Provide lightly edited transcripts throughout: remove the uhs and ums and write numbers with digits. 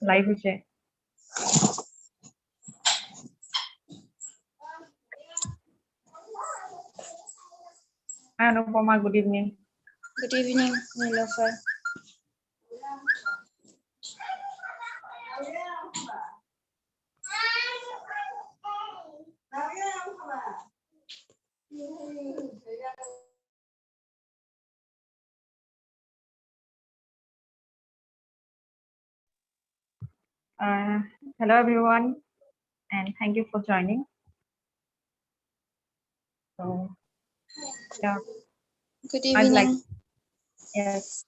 live hoche. Hi Anupama, good evening. Good evening, Nilofer. Hello everyone, and thank you for joining. So yeah, Good I'd like, evening. yes.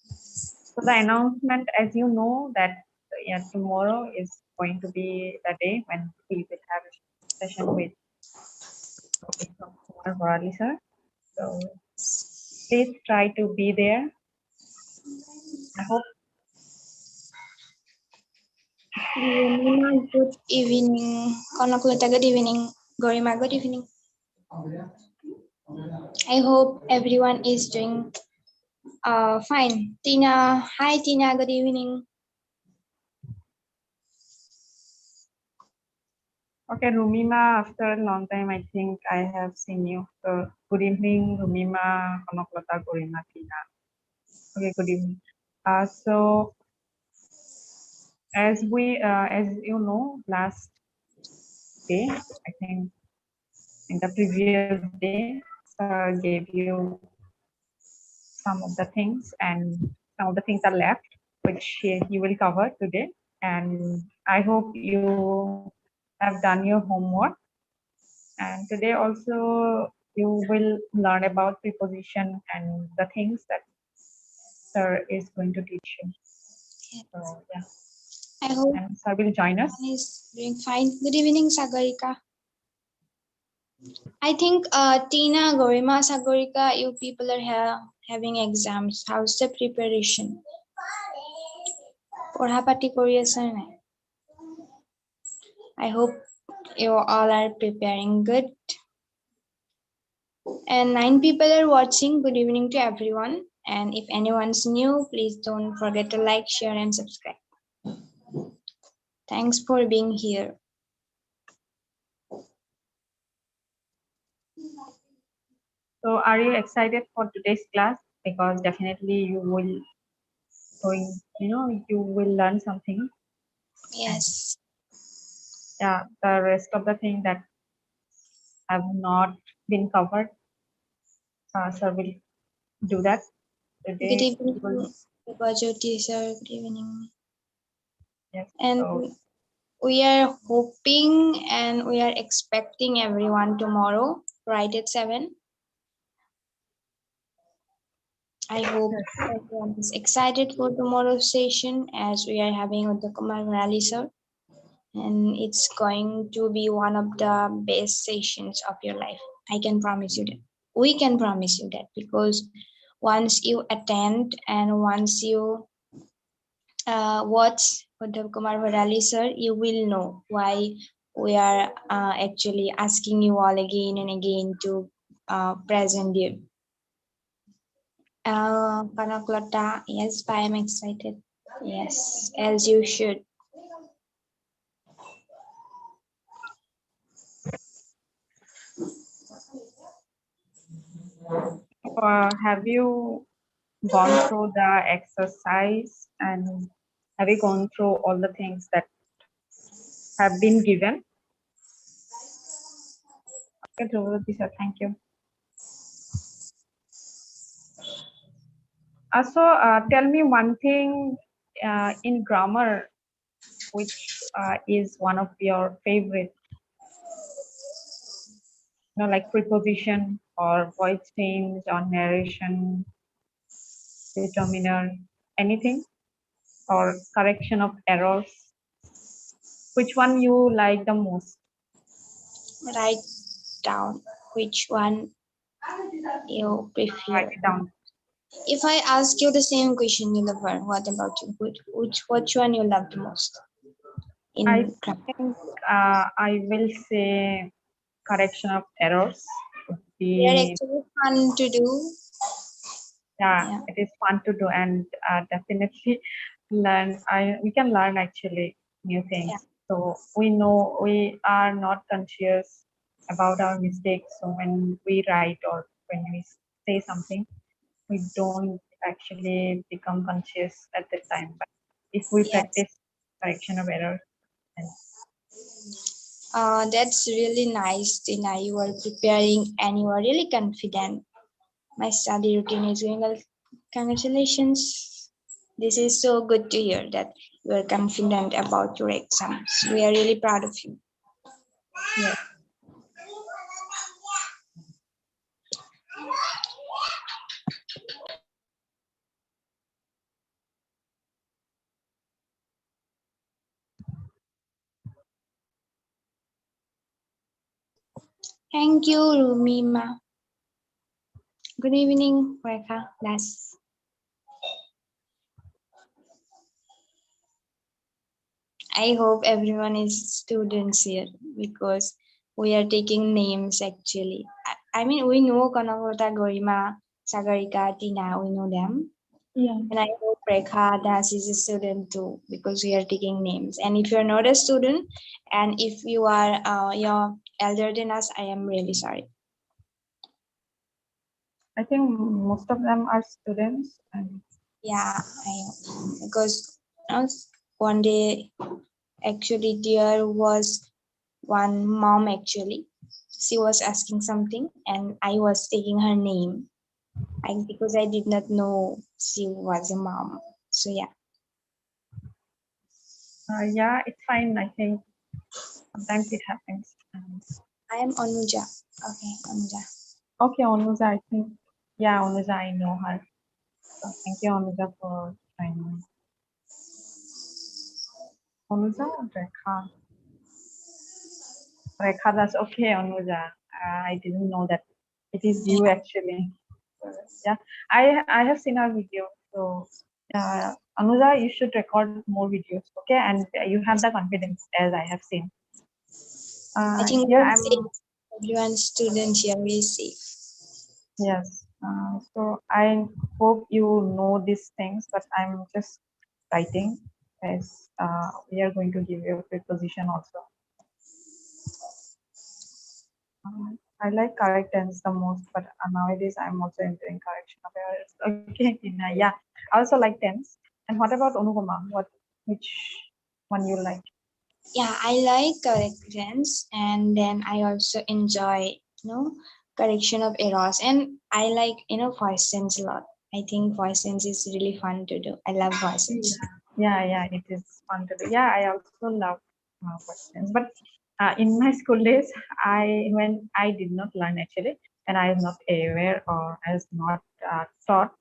So the announcement, as you know, that yeah, tomorrow is going to be the day when we will have a session with Professor Kumar Varali sir. So please try to be there. I hope. Good evening. Konakulata, good evening. Gorima, good evening. I hope everyone is doing fine. Tina, hi Tina, good evening. Okay, Rumima, after a long time, I think I have seen you. So good evening, Rumima, Konaklata, Gorima, Tina. Okay, good evening. So as you know, last day, I think in the previous day, sir gave you some of the things, and some of the things are left, which he will cover today. And I hope you have done your homework. And today also you will learn about preposition and the things that sir is going to teach you. So yeah, I hope and sir will join us. everyone is doing fine. Good evening, Sagarika. I think Tina, Gorima, Sagarika, you people are having exams. How's the preparation? Porhapati Korea, I hope you all are preparing good. And 9 people are watching. Good evening to everyone. And if anyone's new, please don't forget to like, share, and subscribe. Thanks for being here. So are you excited for today's class? Because definitely you will you will learn something. Yes. Yeah, the rest of the thing that have not been covered, sir will do that Good today. evening, Bajoti sir. Good evening. Yes, And so we are hoping and we are expecting everyone tomorrow, right at 7. I hope everyone is excited for tomorrow's session as we are having with the Kumar Rally sir. And it's going to be one of the best sessions of your life. I can promise you that. We can promise you that because once you attend and once you watch Uddhav Kumar Varali sir, you will know why we are actually asking you all again and again to present there. Panaklata, yes, I am excited. Yes, as you should. have you gone through the exercise and have you gone through all the things that have been given? Okay, Dhruva, sir, thank you. So tell me one thing in grammar, which is one of your favorite, like preposition or voice change or narration, determiner, anything, or correction of errors. Which one you like the most? Write down which one you Write prefer. it down. If I ask you the same question, Nilofer, what about you? Which one you love the most? I In think I will say correction of errors would they are be, actually fun to do. yeah, Yeah. it is fun to do, and definitely we can learn actually new Yeah. things. So we know we are not conscious about our mistakes. So when we write or when we say something, we don't actually become conscious at the time. But if we Yes. practice correction of errors, then That's really nice, Tina. You are preparing and you are really confident. My study routine is going well. Congratulations. This is so good to hear that you are confident about your exams. We are really proud of you. yes, Thank you, Rumima. Good evening, Rekha. That's I hope everyone is students here because we are taking names actually. I mean, we know Kanagota, Gorima, Sagarika, Tina, we know them. yeah. And I hope Rekha Das is a student too because we are taking names. And if you're not a student and if you are you're elder than us, I am really sorry. I think most of them are students. And Yeah, I know. Because one day actually there was one mom actually. She was asking something and I was taking her name. Because I did not know she was a mom. So yeah, yeah, it's fine. I think sometimes it happens. I am Anuja. Okay, Anuja. Okay, Onuza, I think, yeah, Onuza, I know her. So thank you, Onuza, for joining. Onuza, Rekha. Rekha, that's okay, Onuza. I didn't know that it is you Yeah, actually. Yeah, I have seen our video. So, Anuja, you should record more videos, okay? And you have the confidence as I have seen. I think Here we I'm, safe. Everyone student here is safe. yes. So I hope you know these things, but I'm just writing as we are going to give you a preposition also. I like correct tense the most, but nowadays I'm also entering correction of errors. Okay, Tina, yeah. I also like tense. And what about Onugama? Which one you like? Yeah, I like corrections and then I also enjoy, correction of errors and I like, voice sense a lot. I think voice sense is really fun to do. I love voice sense. Yeah, it is fun to do. Yeah, I also love questions. But in my school days, when I did not learn actually, and I was not aware or I was not taught,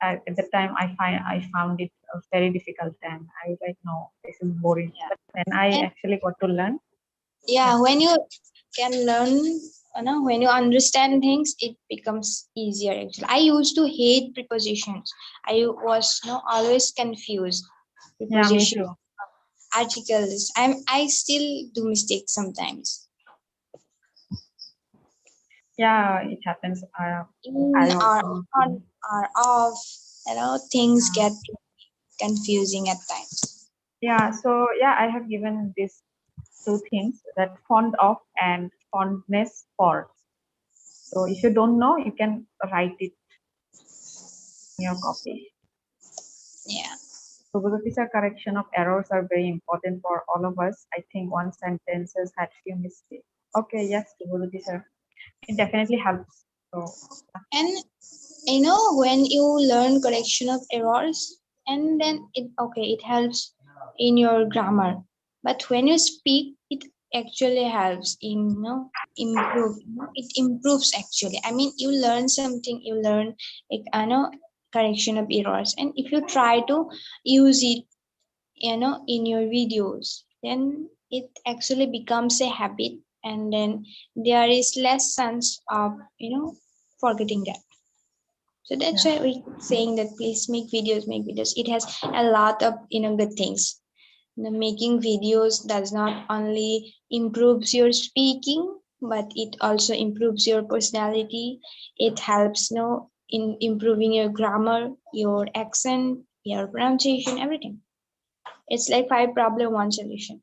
at the time I found it very difficult, and I was like, no, this is boring. Yeah. But when I And actually got to learn, yeah, yeah, when you can learn, when you understand things, it becomes easier actually. I used to hate prepositions. I was always confused. yeah, me Preposition, too. articles. I still do mistakes sometimes. Yeah, it happens. In I or also, on or off, things yeah. get confusing at times. Yeah, so yeah, I have given these two things, that fond of and fondness for. So if you don't know, you can write it in your copy. Yeah. So these are correction of errors are very important for all of us. I think one sentences had few mistakes. Okay, yes, Guru sir. It definitely helps. So And when you learn correction of errors and then it helps in your grammar, but when you speak it actually helps in improve, it improves actually. I mean, you learn something, you learn like correction of errors, and if you try to use it in your videos, then it actually becomes a habit, and then there is less chance of forgetting that. So that's yeah, why we saying that please make videos, make videos. It has a lot of good things. Making videos does not only improves your speaking, but it also improves your personality. It helps in improving your grammar, your accent, your pronunciation, everything. It's like 5 problem, 1 solution.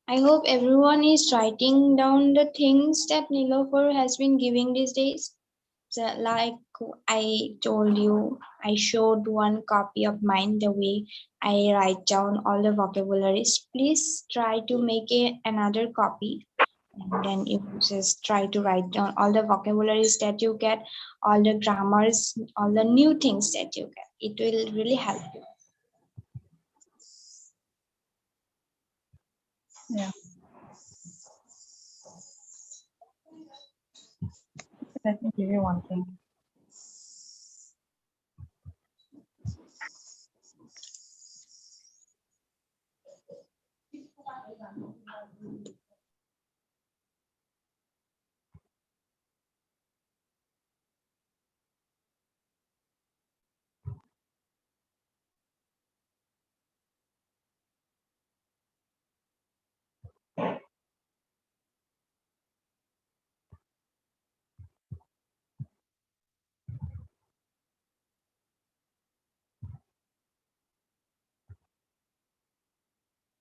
I hope everyone is writing down the things that Nilofer has been giving these days. So, like I told you, I showed one copy of mine the way I write down all the vocabularies. Please try to make another copy, and then you just try to write down all the vocabularies that you get, all the grammars, all the new things that you get. It will really help you. Yeah. Let me give you one thing.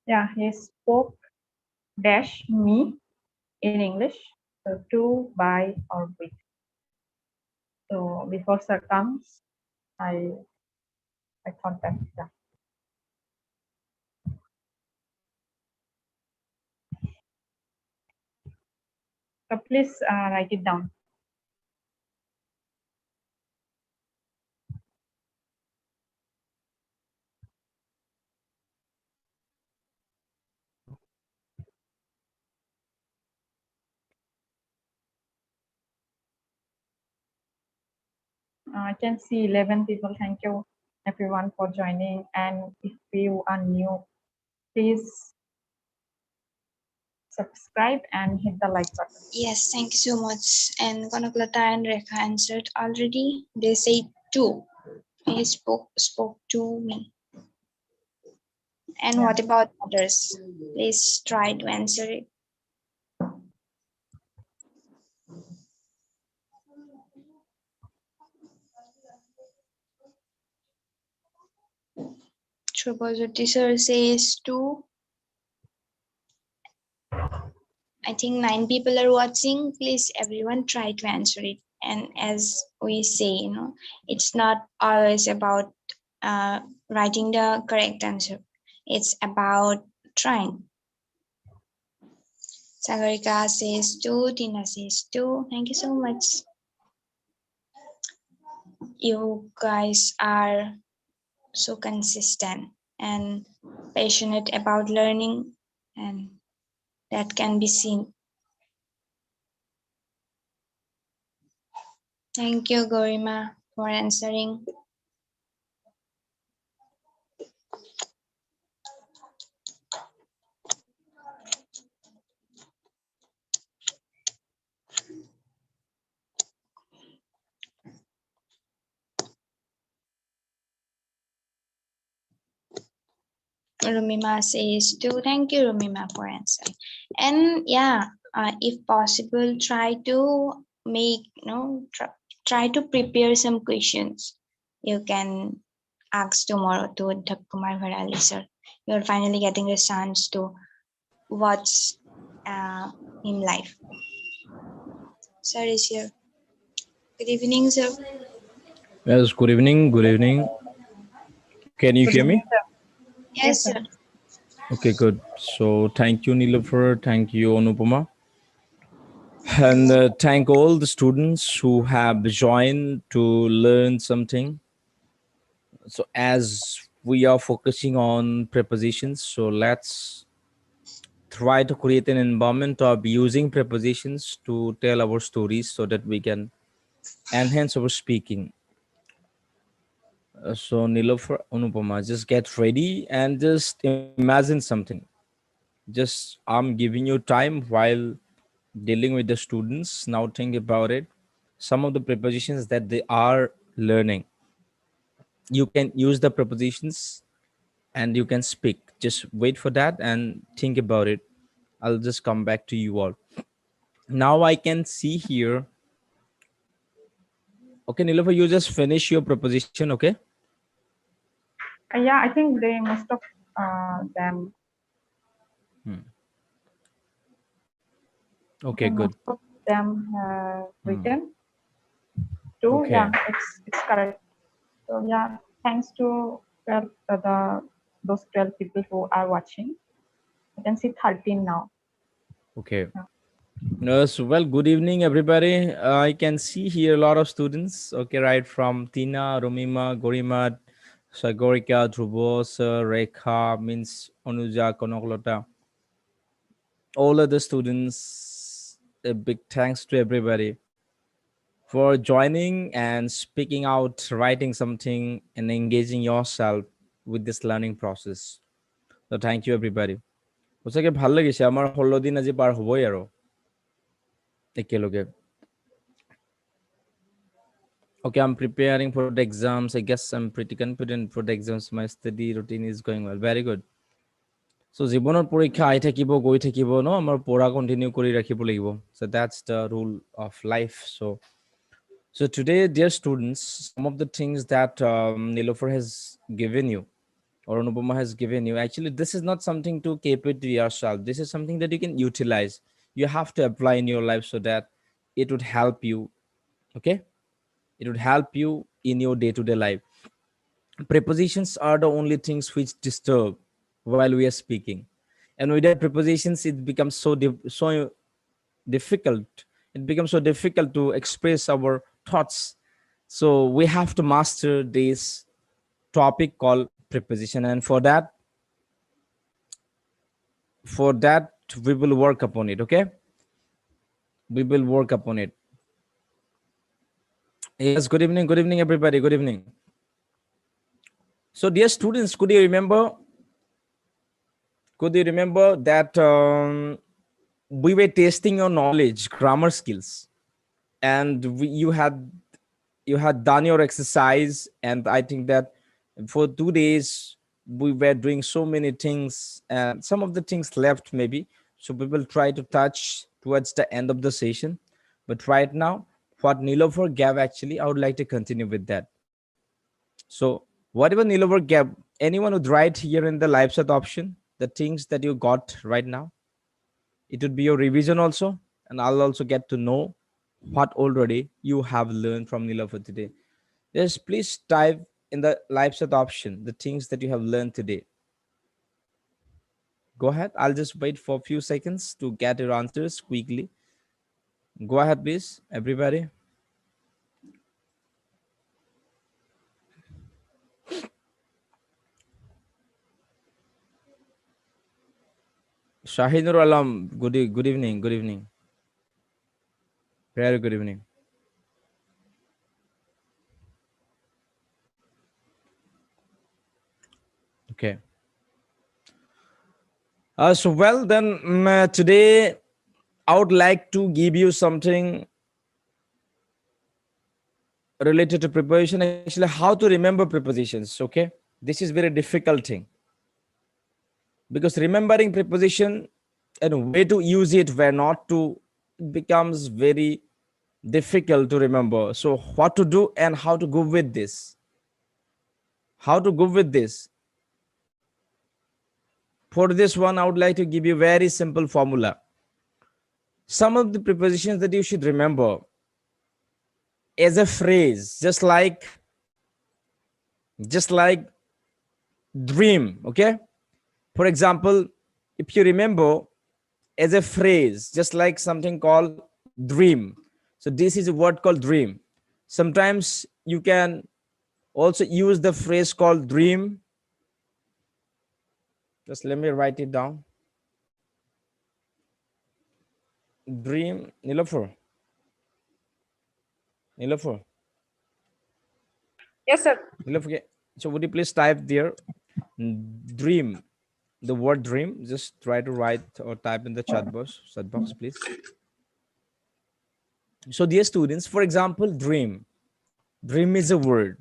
Yeah, he spoke dash me in English. So to, by, or with. So before sir comes, I thought that, yeah. So please write it down. I can see 11 people. Thank you everyone for joining. And if you are new, please subscribe and hit the like button. Yes, thank you so much. And Konaklata and Rekha answered already. They say two. He spoke to me. And Yeah. what about others? Please try to answer it. Shubhajyoti sir says two. I think 9 people are watching. Please, everyone, try to answer it. And as we say, it's not always about writing the correct answer. It's about trying. Sagarika says two. Tina says two. Thank you so much. You guys are so consistent and passionate about learning, and that can be seen. Thank you, Gorima, for answering. Rumima says too. Thank you, Rumima, for answering. And yeah, if possible, try to make try to prepare some questions. You can ask tomorrow to Kumar Varali sir. You're finally getting a chance to watch in live. Sir is here. Good evening, sir. Yes, good evening. Good evening. Can you Good hear evening, me? sir. Yes, Yes, sir. sir. Okay, good. So thank you, Nilofer. Thank you, Anupama. And thank all the students who have joined to learn something. So as we are focusing on prepositions, so let's try to create an environment of using prepositions to tell our stories so that we can enhance our speaking. So Nilofer, Anupama, just get ready and just imagine something. Just I'm giving you time while dealing with the students. Now think about it. Some of the prepositions that they are learning, you can use the prepositions and you can speak. Just wait for that and think about it. I'll just come back to you all. Now I can see here. Okay, Nilofer, you just finish your proposition, okay? Yeah, I think they most of them. Hmm. I Okay, think good. most of them have Hmm. written too. Okay. Yeah, it's correct. So yeah, thanks to 12, those 12 people who are watching. I can see 13 now. Okay. Yeah. So, well, good evening, everybody. I can see here a lot of students. Okay, right from Tina, Romima, Gorimat, Sagorika, Drubos, Rekha, means Onuja, Konoklota. All of the students, a big thanks to everybody for joining and speaking out, writing something, and engaging yourself with this learning process. So, thank you, everybody. সঁচাকে ভাল লাগিছে আমাৰ 16 দিন আজি পাৰ হ'বই আৰু একেলগে okay, I'm preparing for the exams. I guess I'm pretty confident for the exams. My study routine is going well. Very good. So জীৱনৰ পৰীক্ষা আহি থাকিব গৈ থাকিব ন আমাৰ পঢ়া কন্টিনিউ কৰি ৰাখিব লাগিব. So that's the rule of life. So today, dear students, some of the things that Nilofer has given you or Anupama has given you, actually this is not something to keep it to yourself. This is something that you can utilize. You have to apply in your life so that it would help you. Okay, it would help you in your day-to-day life. Prepositions are the only things which disturb while we are speaking, and without prepositions it becomes so difficult. It becomes so difficult to express our thoughts. So we have to master this topic called preposition, and for that we will work upon it. Okay, we will work upon it. Yes, good evening everybody, good evening. So dear students, could you remember that we were testing your knowledge, grammar skills, and you had done your exercise, and I think that for 2 days we were doing so many things, and some of the things left maybe. So we will try to touch towards the end of the session. But right now, what Nilofer gave, actually, I would like to continue with that. So whatever Nilofer gave, anyone would write here in the live chat option the things that you got right now. It would be your revision also, and I'll also get to know what already you have learned from Nilofer today. Just please type in the live chat option the things that you have learned today. Go ahead. I'll just wait for a few seconds to get your answers quickly. Go ahead, please, everybody. Shahinur Alam, good evening, good evening. Very good evening. Okay. So well then, today I would like to give you something related to preposition. Actually, how to remember prepositions. Okay, this is very difficult thing, because remembering preposition and way to use it, where not to, it becomes very difficult to remember. So what to do and how to go with this, how to go with this. For this one, I would like to give you very simple formula. Some of the prepositions that you should remember as a phrase, just like dream. Okay, for example, if you remember as a phrase, just like something called dream. So this is a word called dream. Sometimes you can also use the phrase called dream. Just let me write it down. Dream, Nilofer. Nilofer. Yes, sir. Nilofer. Okay. So would you please type there dream, the word dream? Just try to write or type in the chat box, please. So dear students, for example, dream. Dream is a word.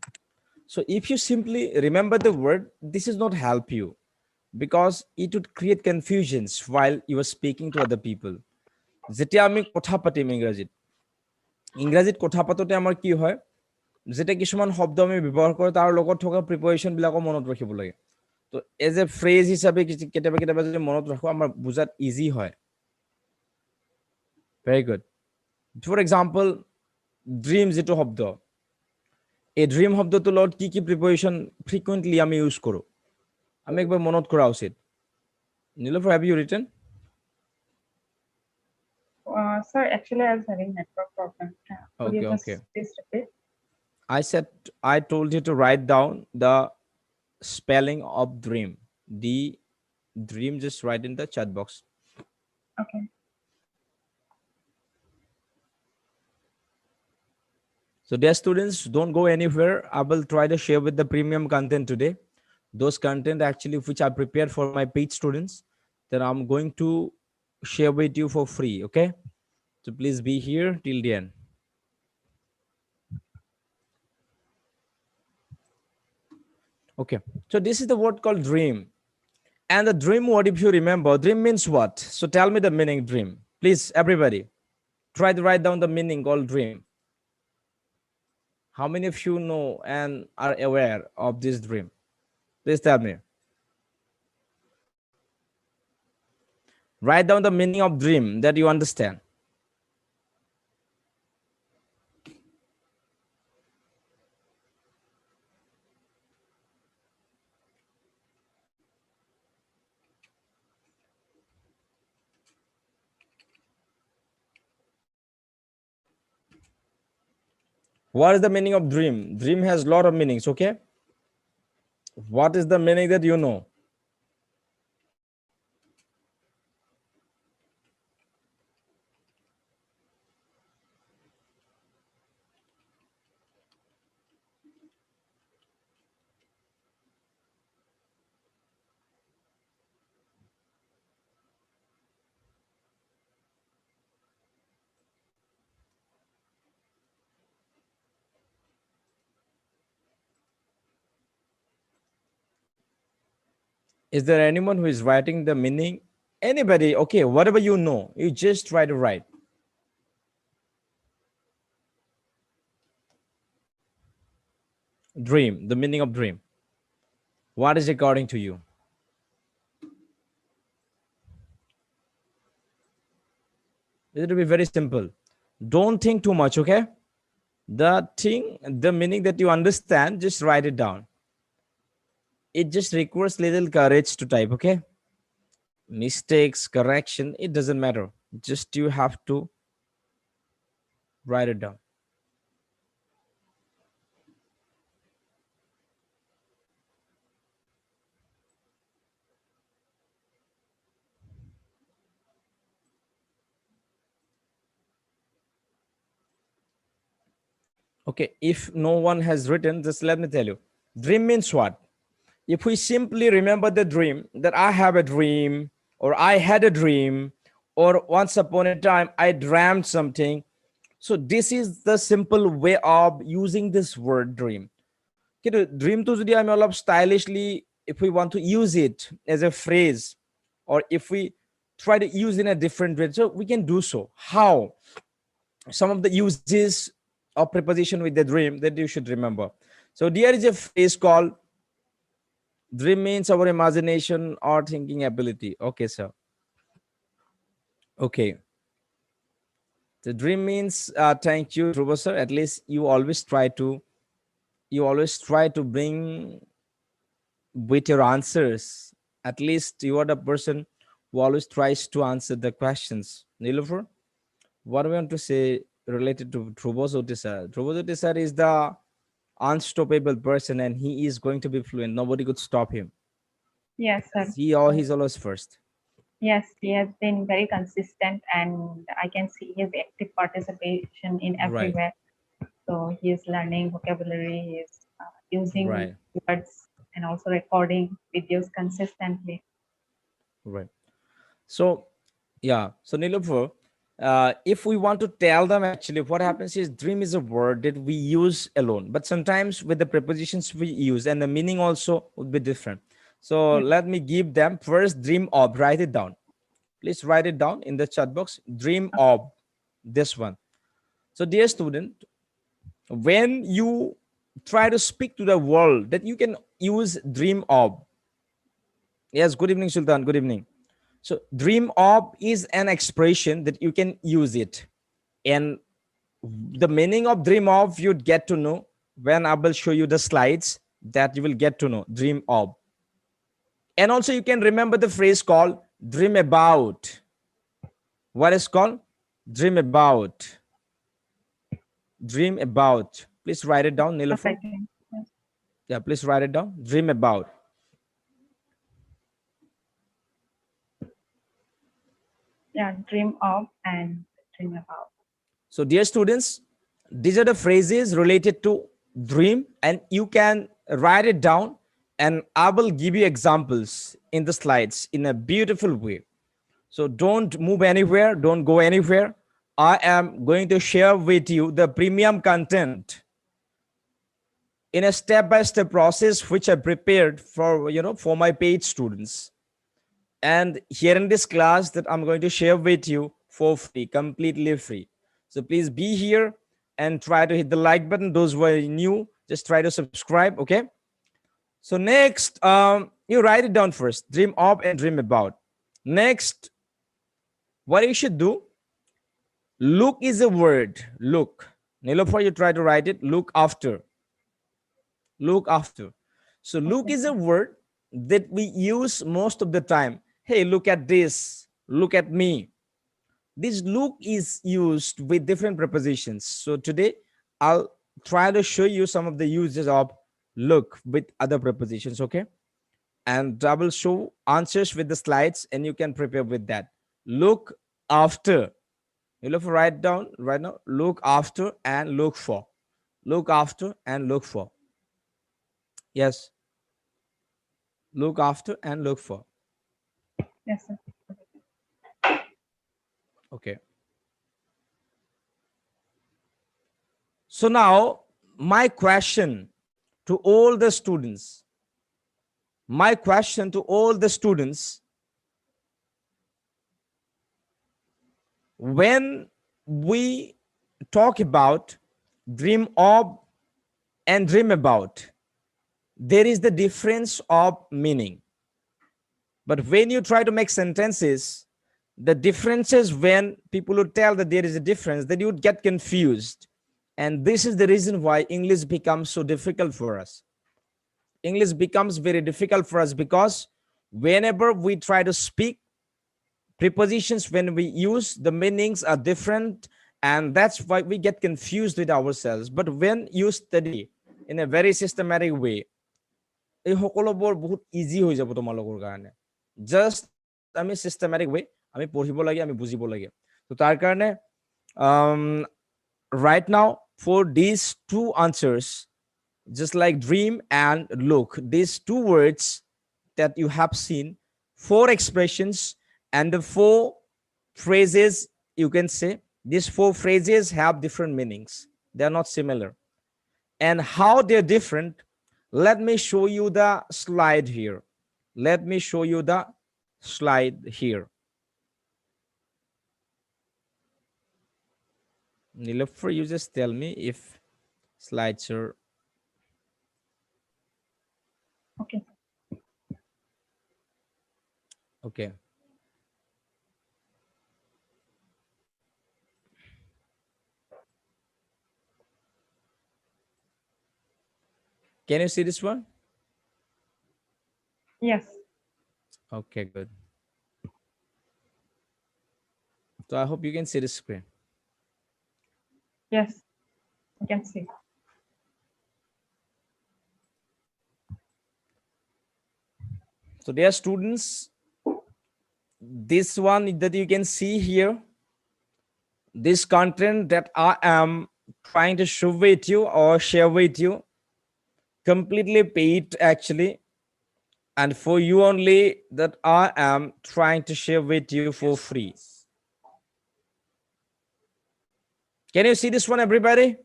So if you simply remember the word, this is not help you because it would create confusions while you are speaking to other people. যেতিয়া আমি কথা পাতিম ইংৰাজীত কথা পাতোতে আমাৰ কি হয়, যেতিয়া কিছুমান শব্দ আমি ব্যৱহাৰ কৰোঁ তাৰ লগত থকা প্ৰিপজিশ্যন বিলাকো মনত ৰাখিব লাগে। তো এজ এ ফ্ৰেজ হিচাপে কেতিয়াবা কেতিয়াবা যদি মনত ৰাখোঁ আমাৰ বুজাত ইজি হয়। Very good. For example dream যিটো শব্দ, এই ড্ৰিম শব্দটোৰ লগত কি কি প্ৰিপজিশ্যন ফ্ৰিকুৱেণ্টলি আমি ইউজ কৰোঁ, আমি একবাৰ মনত কৰা উচিত। নীলোফাৰ, have you written? Sir, actually, I was having network problem. Could you Okay, just okay. please repeat? I told you to write down the spelling of dream. The dream, just write in the chat box. Okay. So dear students, don't go anywhere. I will try to share with the premium content today. Those content actually which I prepared for my paid students that I'm going to share with you for free. Okay. So please be here till the end. Okay. So this is the word called dream. And the dream word, if you remember, dream means what? So tell me the meaning dream. Please, everybody, try to write down the meaning called dream. How many of you know and are aware of this dream? Please tell me. Write down the meaning of dream that you understand. What is the meaning of dream? Dream has a lot of meanings, okay? What is the meaning that you know? Is there anyone who is writing the meaning? Anybody? Okay, whatever you know, you just try to write. Dream, the meaning of dream. What is according to you? It will be very simple. Don't think too much, okay? The meaning that you understand, just write it down. It just requires little courage to type, okay? Mistakes, correction, it doesn't matter. Just you have to write it down. Okay, if no one has written, just let me tell you. Dream means what? If we simply remember the dream, that I have a dream, or I had a dream, or once upon a time I dreamt something. So this is the simple way of using this word dream. Okay, dream to jodi ami olop stylishly, if we want to use it as a phrase, or if we try to use in a different way, so we can do so. How? Some of the uses of preposition with the dream that you should remember. So there is a phrase called dream means our imagination or thinking ability. Okay, sir. Okay. The dream means thank you, Dhruva sir. At least you always try to bring with your answers. At least you are the person who always tries to answer the questions. Nilofer, what do we want to say related to Dhruva Jyoti sir? Dhruva Jyoti sir is the unstoppable person and he is going to be fluent. Nobody could stop him. Yes, sir. He's always first. Yes, he has been very consistent, and I can see his active participation in Right. everywhere. So he is learning vocabulary, he is using Right. words, and also recording videos consistently. Right. So, yeah. So, Nilofer, if we want to tell them, actually what happens is dream is a word that we use alone, but sometimes with the prepositions we use and the meaning also would be different. So Yes. let me give them first. Dream of, write it down, please write it down in the chat box. Dream of, this one. So dear student, when you try to speak to the world, that you can use dream of. Yes, good evening Sultan, good evening. So dream of is an expression that you can use it, and the meaning of dream of you'd get to know when I will show you the slides, that you will get to know dream of. And also you can remember the phrase called dream about. What is called? Dream about. Dream about. Please write it down, I'm Nilofer. writing. Yes. Yeah, please write it down. Dream about. Yeah, dream of and dream about. So dear students, these are the phrases related to dream, and you can write it down, and I will give you examples in the slides in a beautiful way. So don't move anywhere, don't go anywhere. I am going to share with you the premium content in a step-by-step process which I prepared for, for my paid students. And here in this class that I'm going to share with you for free, completely free. So please be here and try to hit the like button. Those who are new, just try to subscribe, okay? So next, you write it down first, dream of and dream about. Next, what you should do, look is a word, look. Nilofer, you try to write it, look after. Look after. So look Okay. is a word that we use most of the time. Hey, look at this, look at me. This look is used with different prepositions. So today I'll try to show you some of the uses of look with other prepositions, okay? And I will show answers with the slides and you can prepare with that. Look after. You'll have to write down right now. Look after and look for. Look after and look for. Yes. Look after and look for. Yes, sir. Okay. So now my question to all the students, my question to all the students, when we talk about dream of and dream about, there is the difference of meaning. But when you try to make sentences, the differences, when people would tell that there is a difference, then you would get confused. And this is the reason why English becomes so difficult for us. English becomes very difficult for us because whenever we try to speak, prepositions, when we use, the meanings are different, and that's why we get confused with ourselves. But when you study in a very systematic way, এই সকলোবোৰ বহুত easy হৈ যাব তোমালোকৰ কাৰণে। Just আমি systematic ৱে আমি পঢ়িব লাগে, আমি বুজিব লাগে। তো তাৰ কাৰণে right now, for these two answers, just like dream and look, these two words that you have seen, four expressions and the four phrases, you can say these four phrases have different meanings. They are not similar. And how they're different, let me show you the slide here. Let me show you the slide here. Nilofer, you just tell me if slides are Okay. okay. Can you see this one? Yes. Okay, good. So I hope you can see the screen. Yes. You can see. So dear students, this one that you can see here, this content that I am trying to show with you or share with you, completely paid actually, and for you only, that I am trying to share with you for free. Can you see this one, everybody?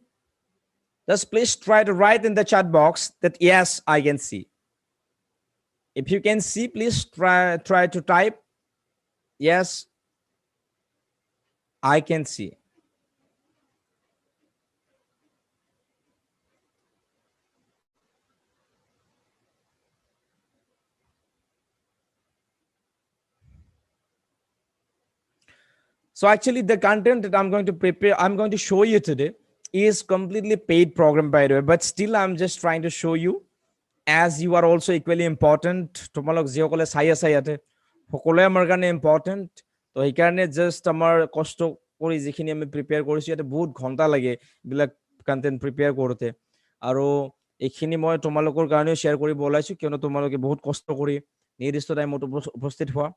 Just please try to write in the chat box that yes, I can see. If you can see, please try to type yes, I can see. So actually the content that I'm going to prepare, I'm going to show you today is completely paid program, by the way, but still I'm just trying to show you as you are also equally important. Tomalok jiokole sai asa yate সকলোৱে আমাৰ কাৰণে important তো সেইকাৰণে just আমাৰ কষ্ট কৰি যিখিনি আমি প্ৰিপেয়াৰ কৰিছোঁ ইয়াতে বহুত ঘণ্টা লাগে এইবিলাক কণ্টেণ্ট প্ৰিপেয়াৰ কৰোঁতে আৰু এইখিনি মই তোমালোকৰ কাৰণেও শ্বেয়াৰ কৰিব ওলাইছোঁ কিয়নো তোমালোকে বহুত কষ্ট কৰি নিৰ্দিষ্ট টাইমত উপস্থিত হোৱা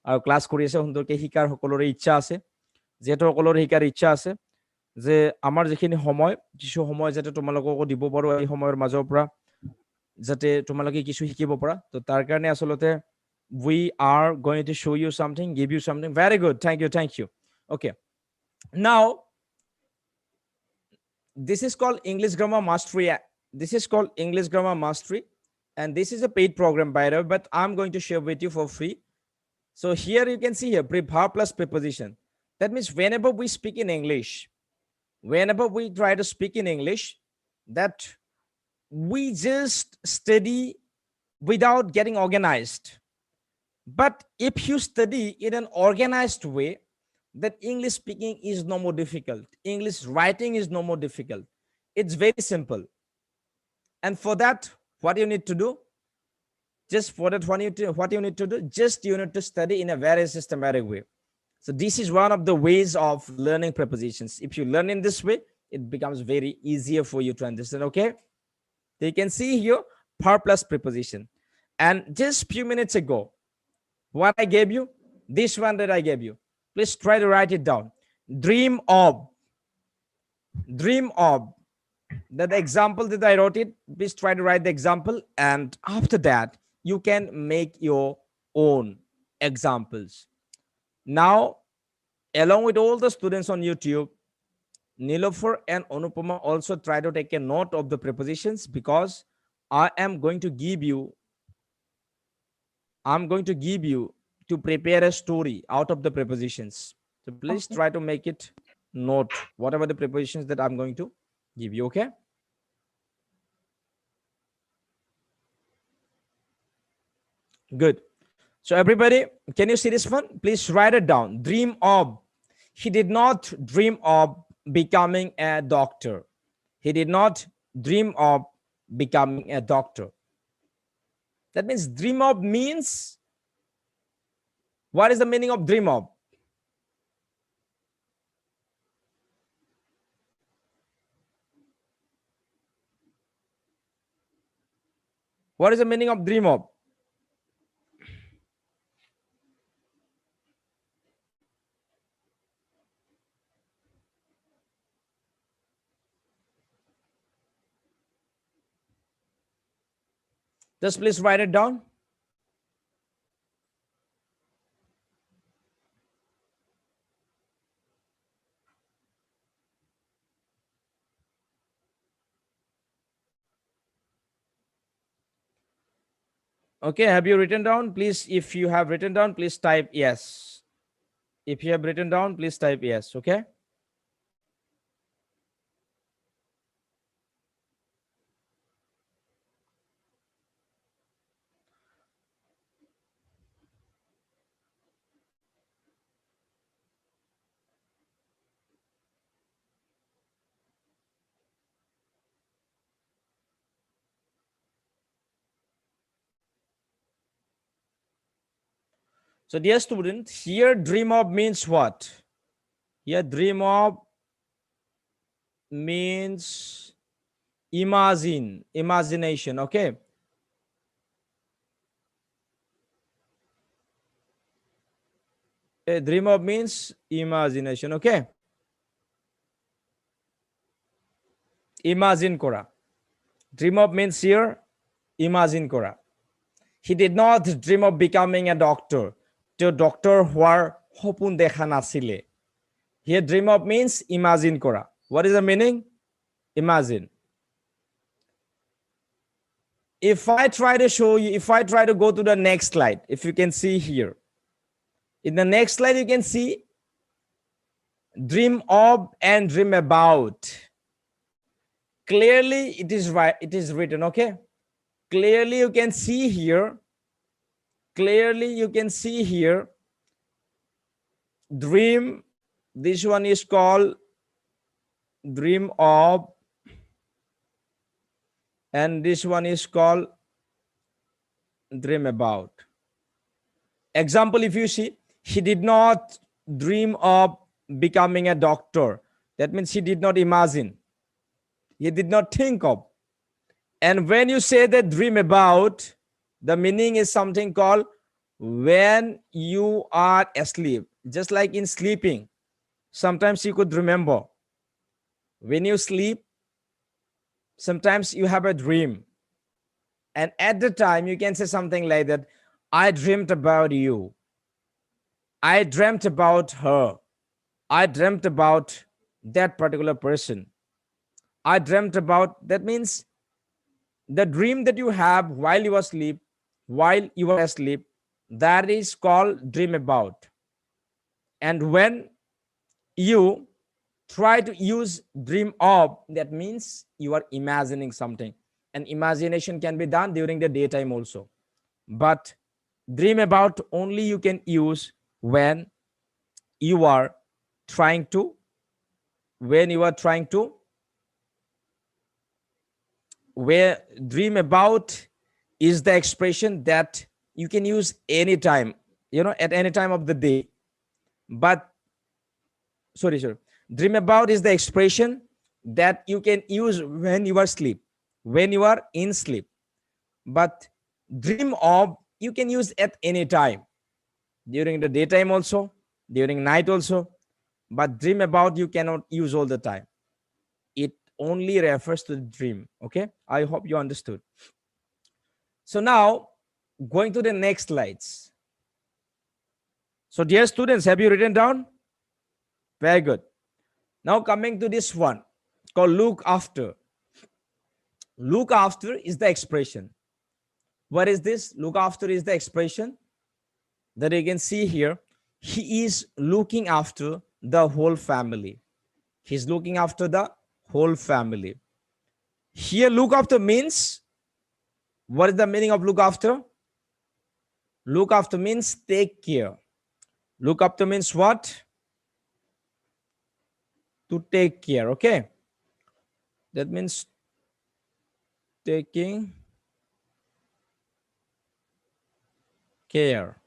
আৰু ক্লাছ কৰি আছে সুন্দৰকৈ শিকাৰ সকলোৰে ইচ্ছা আছে যিহেতু সকলোৰে শিকাৰ ইচ্ছা আছে যে আমাৰ যিখিনি সময় কিছু সময় যাতে তোমালোককো দিব পাৰোঁ এই সময়ৰ মাজৰ পৰা যাতে তোমালোকে কিছু শিকিব পাৰা তো তাৰ কাৰণে আসলতে we are going to show you something, give you something. Very good. Thank you. Okay, now this is called English Grammar Mastery. This is called English Grammar Mastery, and this is a paid program, by the way, but I'm going to share with you for free. So here you can see here verb plus preposition. That means whenever we speak in English, whenever we try to speak in English, that we just study without getting organized. But if you study in an organized way, that English speaking is no more difficult. English writing is no more difficult. It's very simple. And for that, what you need to do? Just for that, what you need to do? Just you need to study in a very systematic way. So this is one of the ways of learning prepositions. If you learn in this way, it becomes very easier for you to understand, okay? So you can see here, verb plus preposition. And just few minutes ago, what I gave you, this one that I gave you, please try to write it down. Dream of. That example that I wrote it, please try to write the example, and after that you can make your own examples. Now, along with all the students on YouTube, Nilofer and Anupama also try to take a note of the prepositions, because I'm going to give you to prepare a story out of the prepositions. So please try to make it note whatever the prepositions that I'm going to give you, okay? Good. So everybody, can you see this one? Please write it down. Dream of. He did not dream of becoming a doctor. He did not dream of becoming a doctor. That means dream of means, what is the meaning of dream of? What is the meaning of dream of? Just please write it down. Okay, have you written down? Please, if you have written down, please type yes. If you have written down, please type yes, okay? So dear student, here dream of means what? Here dream of means imagination, okay? A dream of means imagination, okay? Imagine kora. Dream of means here imagine kora. He did not dream of becoming a doctor. To doctor হোৱাৰ সপোন দেখা নাছিলে. Here dream of means imagine kora. What is the meaning? Imagine. If I try to show you, if I try to go to the next slide, if you can see here, in the next slide, you can see dream of and dream about. Clearly, it is right, it is written, okay? Clearly, you can see here, clearly, you can see here, dream, this one is called dream of, and this one is called dream about. Example, if you see, he did not dream of becoming a doctor. That means he did not imagine. He did not think of. And when you say that dream about, the meaning is something called when you are asleep. Just like in sleeping, sometimes you could remember. When you sleep, sometimes you have a dream. And at the time, you can say something like that, I dreamt about you. I dreamt about her. I dreamt about that particular person. I dreamt about, that means the dream that you have while you are asleep, that is called dream about. And when you try to use dream of, that means you are imagining something. And imagination can be done during the daytime also. But dream about only you can use when you are trying to, when you are trying to, where dream about is the expression that you can use anytime, at any time of the day. But sorry, dream about is the expression that you can use when you are asleep, when you are in sleep. But dream of you can use at any time, during the daytime also, during night also. But dream about you cannot use all the time. It only refers to the dream. Okay, I hope you understood. So now going to the next slides. So dear students, have you written down? Very good. Now coming to this one called look after. Look after is the expression. What is this? Look after is the expression that you can see here. He is looking after the whole family. He's looking after the whole family. Here look after means, what is the meaning of look after? Look after means take care. Look after means what? To take care. Okay, that means taking care,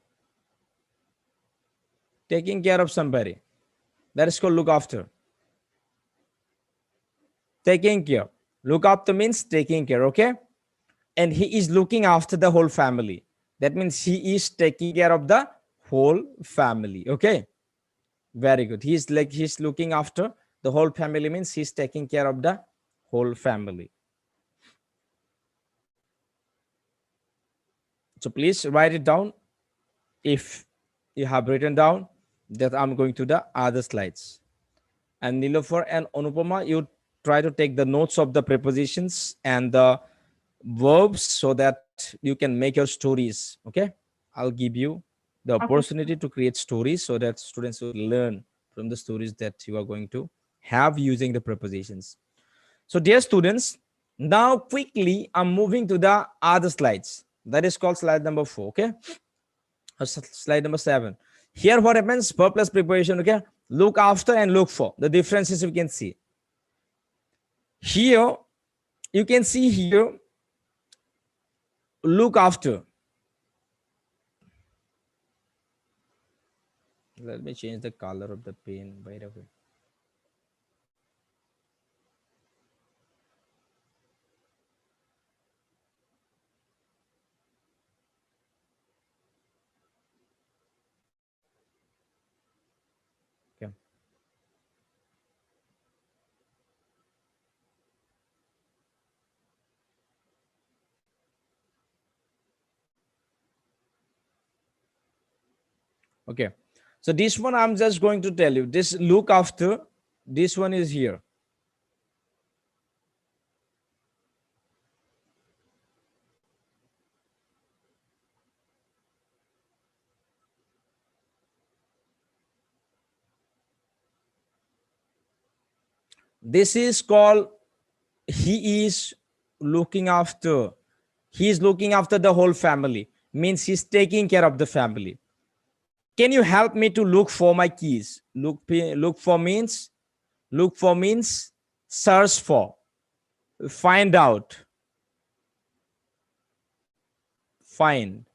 taking care of somebody. That is called look after. Taking care. Look after means taking care. Okay, and he is looking after the whole family. That means he is taking care of the whole family. Okay, very good. He's looking after the whole family means he's taking care of the whole family. So please write it down if you have written down, that I'm going to the other slides. And Nilofer and Anupama, you try to take the notes of the prepositions and the verbs so that you can make your stories. Okay, I'll give you the Okay. opportunity to create stories so that students will learn from the stories that you are going to have using the prepositions. So dear students, now quickly I'm moving to the other slides. That is called slide number 4. Okay, slide number 7. Here what happens? Verb plus preparation. Okay, look after and look for. The differences we can see here. You can see here look after. Let me change the color of the pen right away. Okay. Okay, so this one I'm just going to tell you, this look after, this one is here. This is called he is looking after. He is looking after the whole family. Means he's taking care of the family. Can you help me to look for my keys? Look for means search for, find out, find,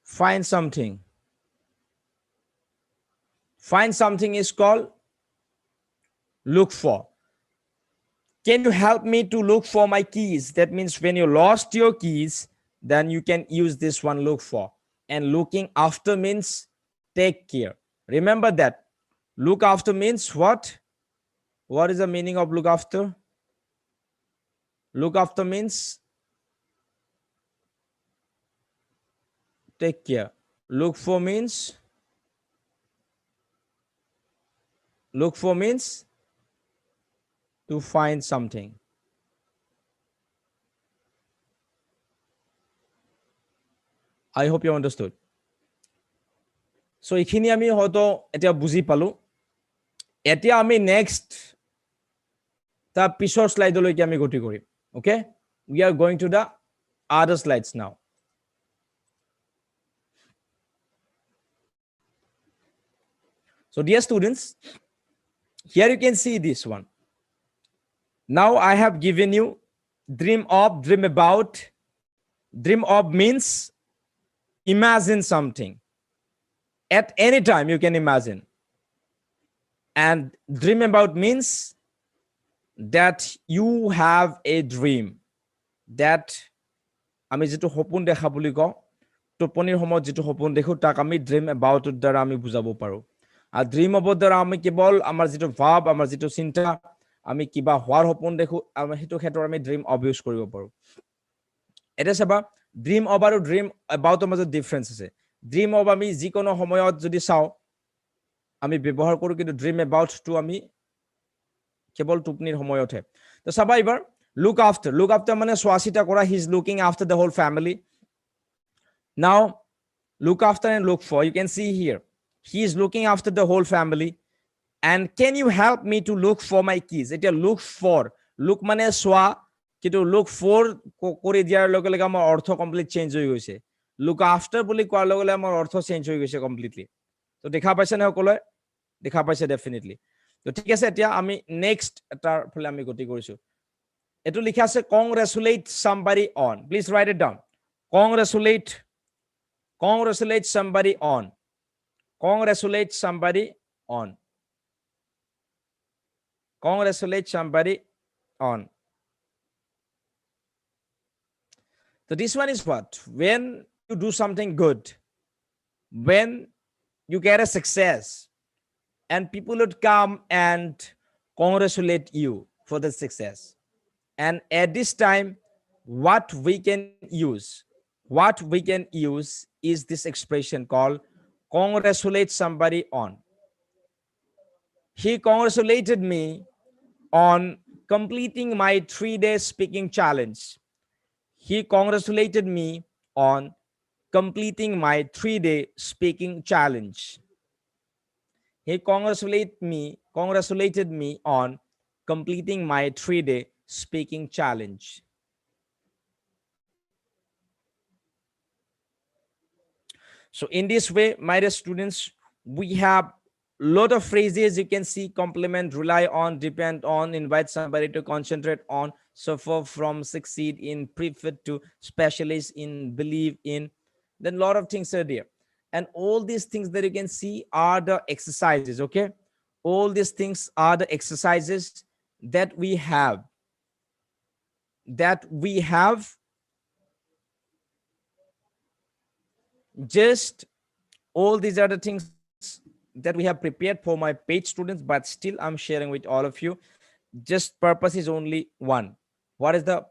find something. Find something is called look for. Can you help me to look for my keys? That means when you lost your keys, then you can use this one, look for. And looking after means take care. Remember that. Look after means what? What is the meaning of look after? Look after means take care. Look for means to find something. I hope you understood. So এইখিনি আমি হয়তো এতিয়া বুজি পালো। এতিয়া আমি next তাৰ পিছৰ স্লাইডলৈকে আমি গতি কৰিম। Okay, we are going to the other slides now. So dear students, here you can see this one. Now I have given you dream of, dream about. Dream of means imagine something. At any time you can imagine. And dream about means that you have a dream. That আমি যেটো সপোন দেখা বুলি কওঁ, টোপনিৰ সময়ত যেটো সপোন দেখো তাক আমি ড্ৰিম এবাউটৰ দ্বাৰা আমি বুজাব পাৰো। আৰু ড্ৰিম অফৰ দ্বাৰা আমি কেৱল আমাৰ যেটো ভাব, আমাৰ যেটো চিন্তা, আমি কিবা হোৱাৰ সপোন দেখো, আমি সেইটো ক্ষেত্ৰত আমি ড্ৰিম অফ ইউজ কৰিব পাৰো। এটা চাবা ড্ৰিম অফ আৰু ড্ৰিম এবাউটৰ মাজত ডিফাৰেন্স আছে। ড্ৰিম অফ আমি যিকোনো সময়ত যদি চাওঁ আমি ব্যৱহাৰ কৰো, কিন্তু ড্ৰিম এবাউটটো আমি কেৱল টোপনিৰ সময়তহে। তো চাবা এবাৰ look after মানে চোৱা চিতা কৰা, he is looking after the whole family. Now look after and look for, you can see here he is looking after the whole family. And can you help me to look for my keys? Eta look for, look মানে চোৱা, কিন্তু look for কৰি দিয়াৰ লগে লগে আমাৰ অৰ্থ complete change হৈ গৈছে। look after বুলি কোৱাৰ লগে লগে আমাৰ অৰ্থ চেঞ্জ হৈ গৈছে কমপ্লিটলি। তো দেখা পাইছে না সকলোৱে? দেখা পাইছে ডেফিনেটলি। তো ঠিক আছে, এতিয়া আমি নেক্সট এটাৰ ফালে আমি গতি কৰিছো। এটো লিখা আছে congratulate somebody on. Please write it down. Congratulate somebody on. Congratulate somebody on. Congratulate somebody on. So this one is what? When you do something good, when you get a success, and people would come and congratulate you for the success. And at this time, what we can use is this expression called congratulate somebody on. He congratulated me on completing my 3-day speaking challenge. He congratulated me on completing my 3-day speaking challenge. He congratulated me on completing my 3-day speaking challenge. So in this way, my dear students, we have lot of phrases you can see: compliment, rely on, depend on, invite somebody to concentrate on, suffer from, succeed in, prefer to, specialize in, believe in. Then a lot of things are there. And all these things that you can see are the exercises, okay? All these things are the exercises that we have. Just all these are the things that we have prepared for my paid students, but still I'm sharing with all of you. Just purpose is only one. What is the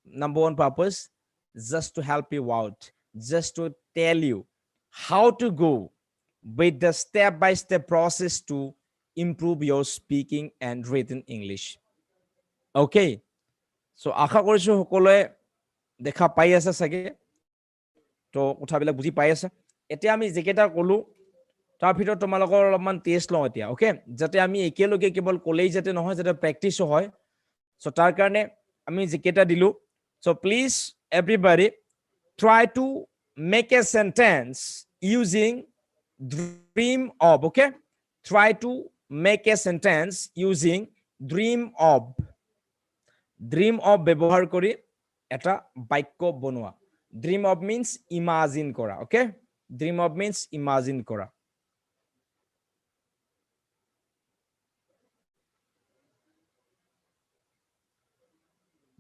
number one purpose? Just to help you out, just to tell you how to go with the step-by-step process to improve your speaking and written English. Okay, so আশা কৰিছো সকলোৱে দেখা পাই আছে চাগে, তো কথাবিলাক বুজি পাই আছে। এতিয়া আমি যেকেইটা ক'লো তাৰ ভিতৰত তোমালোকৰ অলপমান টেষ্ট লওঁ এতিয়া ওকে যাতে আমি একেলগে কেৱল কলেই যাতে নহয় যাতে প্ৰেক্টিসও হয় সো তাৰ কাৰণে আমি যিকেটা দিলো so please everybody try to make a sentence using dream of okay try to make a sentence using dream of ব্যৱহাৰ কৰি এটা বাক্য বনোৱা dream of means imagine কৰা okay dream of means imagine কৰা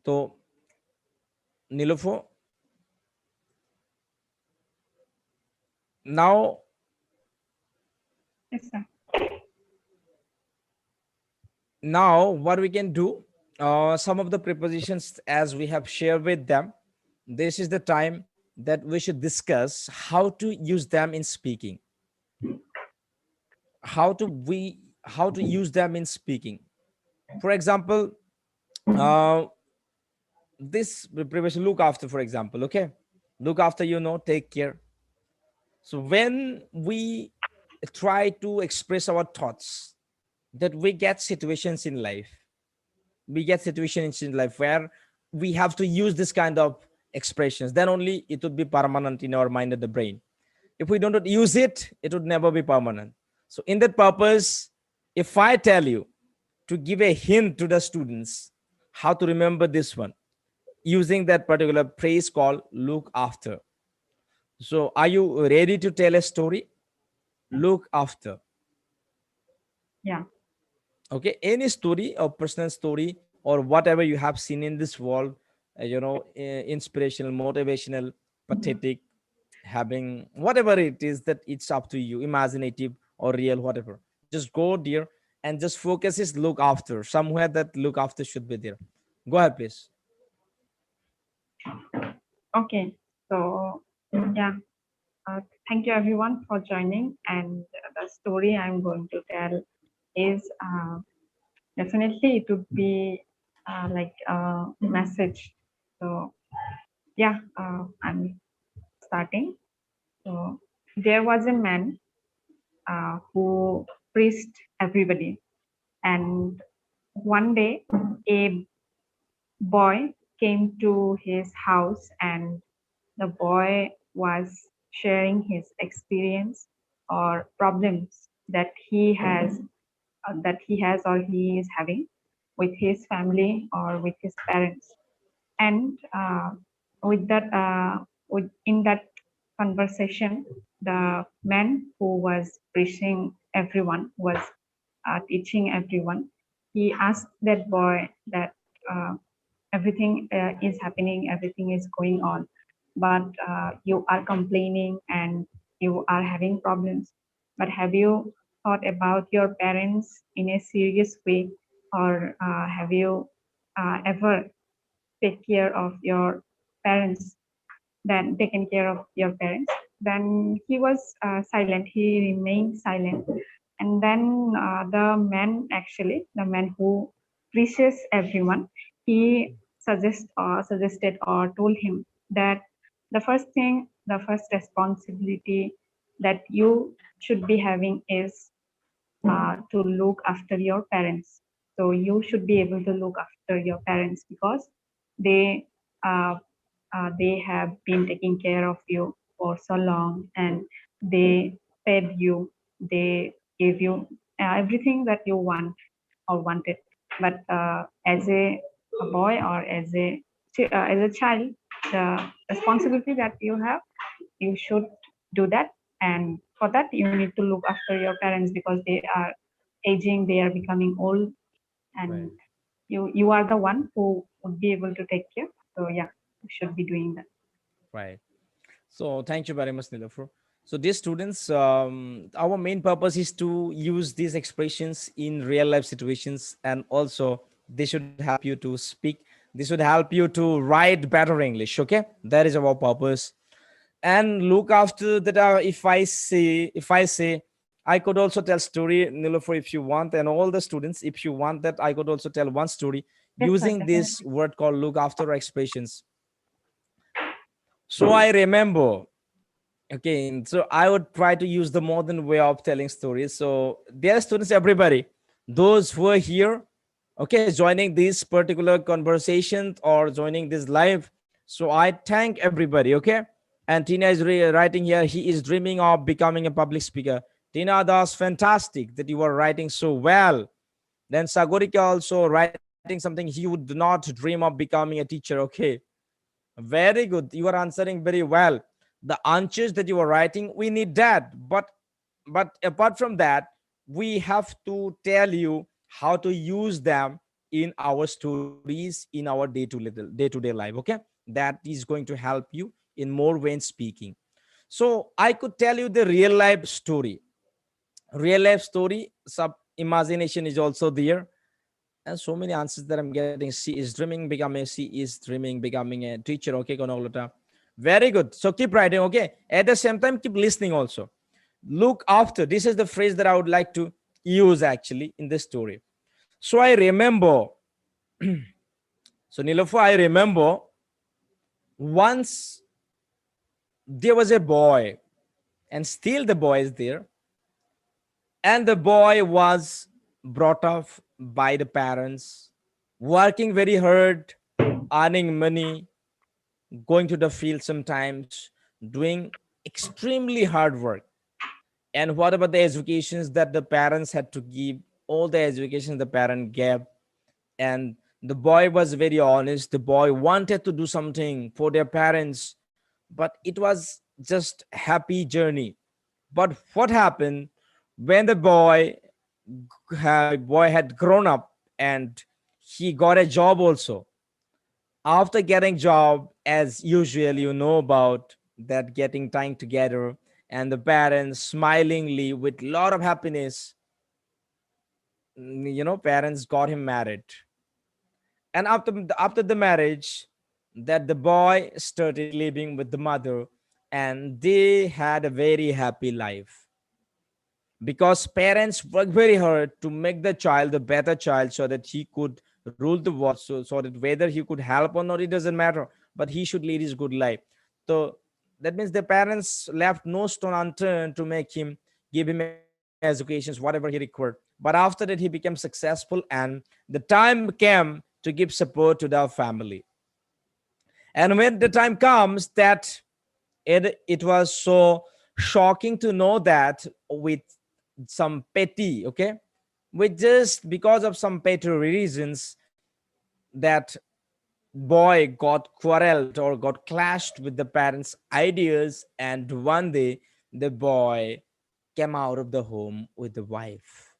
তো Nilofer now Yes, sir. now what we can do some of the prepositions as we have shared with them this is the time that we should discuss how to use them in speaking how to use them in speaking for example this preposition look after for example okay look after take care so when we try to express our thoughts that we get situations in life where we have to use this kind of expressions then only it would be permanent in our mind and the brain if we don't use it it would never be permanent so in that purpose if I tell you to give a hint to the students how to remember this one using that particular phrase called look after so are you ready to tell a story look after Yeah. okay any story or personal story or whatever you have seen in this world inspirational motivational pathetic having whatever it is that it's up to you imaginative or real whatever just go there and just focus is look after somewhere that look after should be there go ahead please Okay. So yeah. Thank you everyone for joining. And the story I'm going to tell is definitely it would be like a message. So yeah, I'm starting. So there was a man who praised everybody, and one day a boy came to his house, and the boy was sharing his experience or problems that he has or he is having with his family or with his parents. And with that in that conversation, the man who was preaching everyone, was teaching everyone, he asked that boy that everything is happening, everything is going on, but you are complaining and you are having problems. But have you thought about your parents in a serious way, or have you ever take care of your parents, then taken care of your parents? Then he was silent, he remained silent. And then the man who preaches everyone, he suggested or told him that the first responsibility that you should be having is to look after your parents. So you should be able to look after your parents because they uh, they have been taking care of you for so long, and they fed you, they gave you everything that you or wanted. But a boy or as a child, the responsibility that you have, you should do that. And for that you need to look after your parents because they are aging, they are becoming old, right and you are the one who would be able to take care. So yeah, you should be doing that. right so thank you very much Nilofer so dear students our main purpose is to use these expressions in real life situations and also they should help you to speak this should help you to write better English okay that is our purpose and look after that if I say I could also tell story Nilofer if you want and all the students if you want that I could also tell one story Yes, sir, using this definitely. word called look after expressions so I remember Okay, so I would try to use the modern way of telling stories. So, dear students, everybody, those who are here, okay, joining this particular conversation or joining this live. So, I thank everybody, okay. And Tina is writing here, he is dreaming of becoming a public speaker. Tina, that's fantastic that you are writing so well. Then Sagorika also writing something, he would not dream of becoming a teacher, okay. Very good. You are answering very well. The answers that you are writing, we need that. But apart from that, we have to tell you how to use them in our stories, in our day-to-day life. Okay, that is going to help you in more when speaking. So I could tell you the real life story. Real life story. Sub imagination is also there, and so many answers that I'm getting. She is dreaming becoming a teacher. Okay, Konolata. Very good. So keep writing. Okay. At the same time, keep listening also. Look after. This is the phrase that I would like to use actually in this story. So I remember. So Nilofa, I remember once there was a boy, and still the boy is there, and the boy was brought up by the parents, working very hard, earning money, going to the field sometimes, doing extremely hard work. And what about the educations that the parents had to give? All the education the parent gave. And the boy was very honest. The boy wanted to do something for their parents, but it was just happy journey. But what happened when the boy had grown up and he got a job also? After getting job, as usual, you know about that, getting time together, and the parents smilingly with lot of happiness, parents got him married. And after the marriage, that the boy started living with the mother, and they had a very happy life, because parents work very hard to make the child a better child so that he could rule the world, so that whether he could help or not, it doesn't matter, but he should lead his good life. So that means the parents left no stone unturned to make him, give him educations whatever he required. But after that he became successful, and the time came to give support to their family. And when the time comes that it was so shocking to know that with some petty, okay, with just because of some petty reasons, that boy got quarreled or got clashed with the parents ideas, and one day the boy came out of the home with the wife,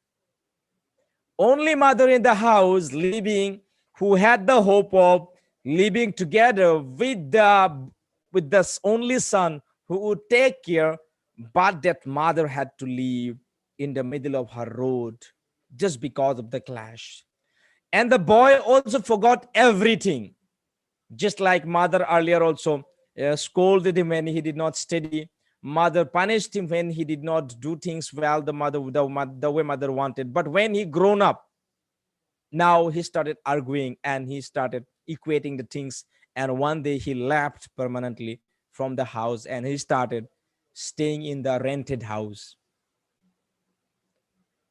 only mother in the house living, who had the hope of living together with the only son who would take care. But that mother had to leave in the middle of her road just because of the clash. And the boy also forgot everything, just like mother earlier also scolded him when he did not study. Mother punished him when he did not do things well, the way mother wanted. But when he grown up, now he started arguing and he started equating the things. And one day he left permanently from the house and he started staying in the rented house.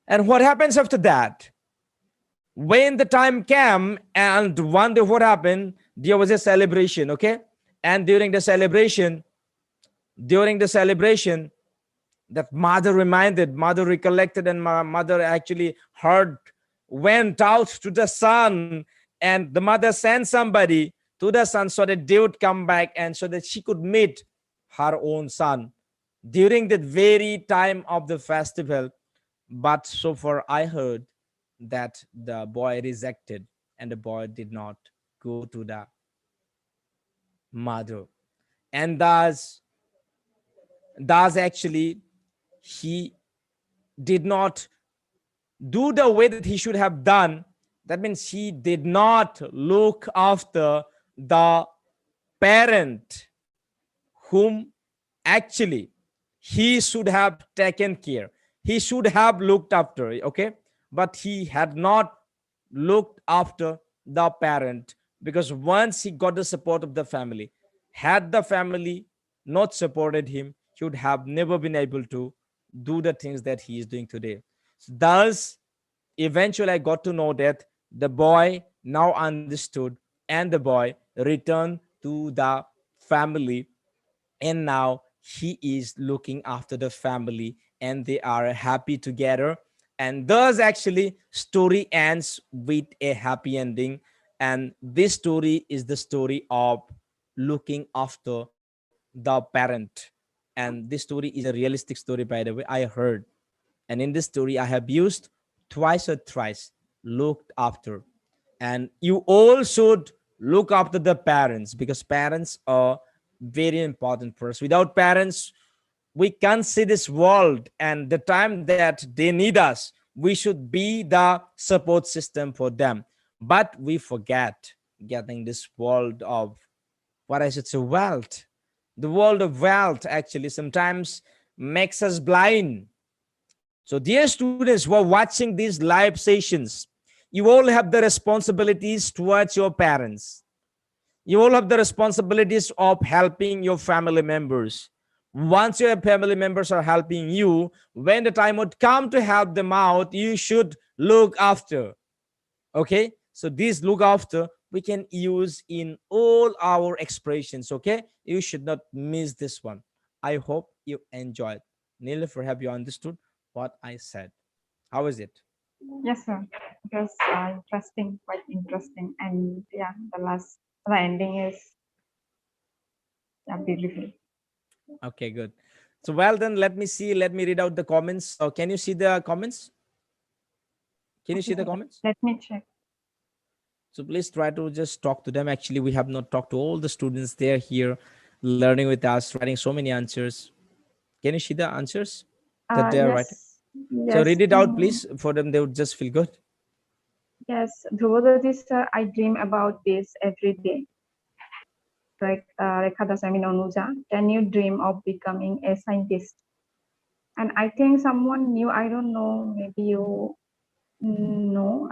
And what happens after that? When the time came, and one day what happened, there was a celebration, okay. And during the celebration, that mother recollected, and mother actually heard, went out to the son, and the mother sent somebody to the son so that they would come back, and so that she could meet her own son during that very time of the festival. But so far I heard that the boy rejected, and the boy did not go to the mother. And thus actually he did not do the way that he should have done. That means he did not look after the parent whom actually he should have taken care. He should have looked after, okay? But he had not looked after the parent, because once he got the support of the family, had the family not supported him, he would have never been able to do the things that he is doing today. So thus, eventually, I got to know that the boy now understood, and the boy returned to the family, and now he is looking after the family, and they are happy together. And thus, actually, story ends with a happy ending. And this story is the story of looking after the parent. And this story is a realistic story, by the way, I heard. And in this story, I have used twice or thrice looked after. And you all should look after the parents, because parents are very important for us. Without parents, we can't see this world. And the time that they need us, we should be the support system for them. But we forget getting this world of, what I should say, wealth. The world of wealth actually sometimes makes us blind. So, dear students who are watching these live sessions, you all have the responsibilities towards your parents. You all have the responsibilities of helping your family members. Once your family members are helping you, when the time would come to help them out, you should look after. Okay? So, this look after we can use in all our expressions. Okay? You should not miss this one. I hope you enjoyed. Nilofer, have you understood what I said? How is it? Yes, sir. It was interesting, quite interesting, and yeah, the ending is yeah, beautiful. Okay, good. So, well, then let me see. Let me read out the comments. Can you see the comments? Can you see the Okay, comments? let me check. So, please try to just talk to them. Actually, we have not talked to all the students. They are here learning with us, writing so many answers. Can you see the answers that they are writing? Yes, So, yes, read it out, please. For them, they would just feel good. yes. Dhruvodati sir, I dream about this every day. Like Rekha Das, I mean Anuja, can you dream of becoming a scientist? And I think someone new, I don't know, maybe you know,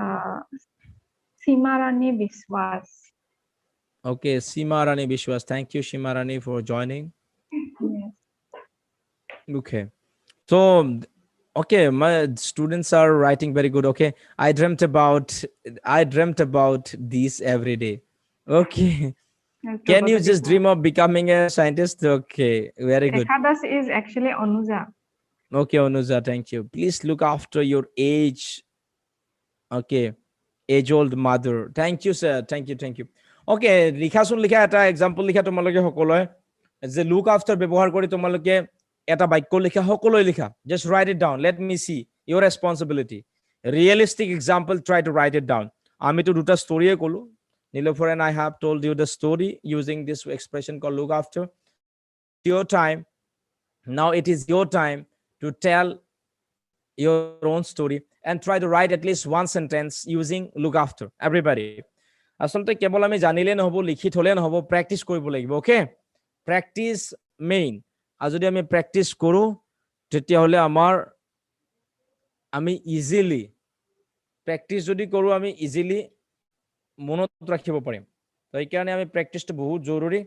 Simarani Biswas. Okay, Seema Rani Bishwas. Thank you, Seema Rani, for joining. Yes. Okay. So, okay, my students are writing very good. Okay, I dreamt about this every day. Okay. Yes, Can you Dhruvodati just sir. dream of becoming a scientist? Okay, very good. Rekha Das is actually Anuja. Okay, Onuza, thank you. Please look after your age. Okay, age old mother. Thank you, sir. Thank you, thank you. Okay, লিখাচোন লিখা এটা example লিখা তোমালোকে সকলোৱে যে look after ব্যৱহাৰ কৰি তোমালোকে এটা বাক্য লিখা সকলোৱে লিখা just write it down let me see your responsibility realistic example try to write it down আমিতো দুটা ষ্টৰিয়ে ক'লো Nilofer and I have told you the story using this expression called look after. Now it is your time. Now it is your time to tell your own story and try to write at least one sentence using look after. Everybody. আচলতে কেৱল আমি জানিলে নহব লিখি থলে নহব practice কৰিব লাগিব ওকে প্ৰেক্টিচ মেইন আৰু যদি আমি প্ৰেক্টিচ কৰো তেতিয়াহলে আমি ইজিলি প্ৰেক্টিচ যদি কৰো আমি ইজিলি মনত ৰাখিব পাৰিম তো এইকাৰণে আমি প্ৰেক্টিচটো বহুত জৰুৰী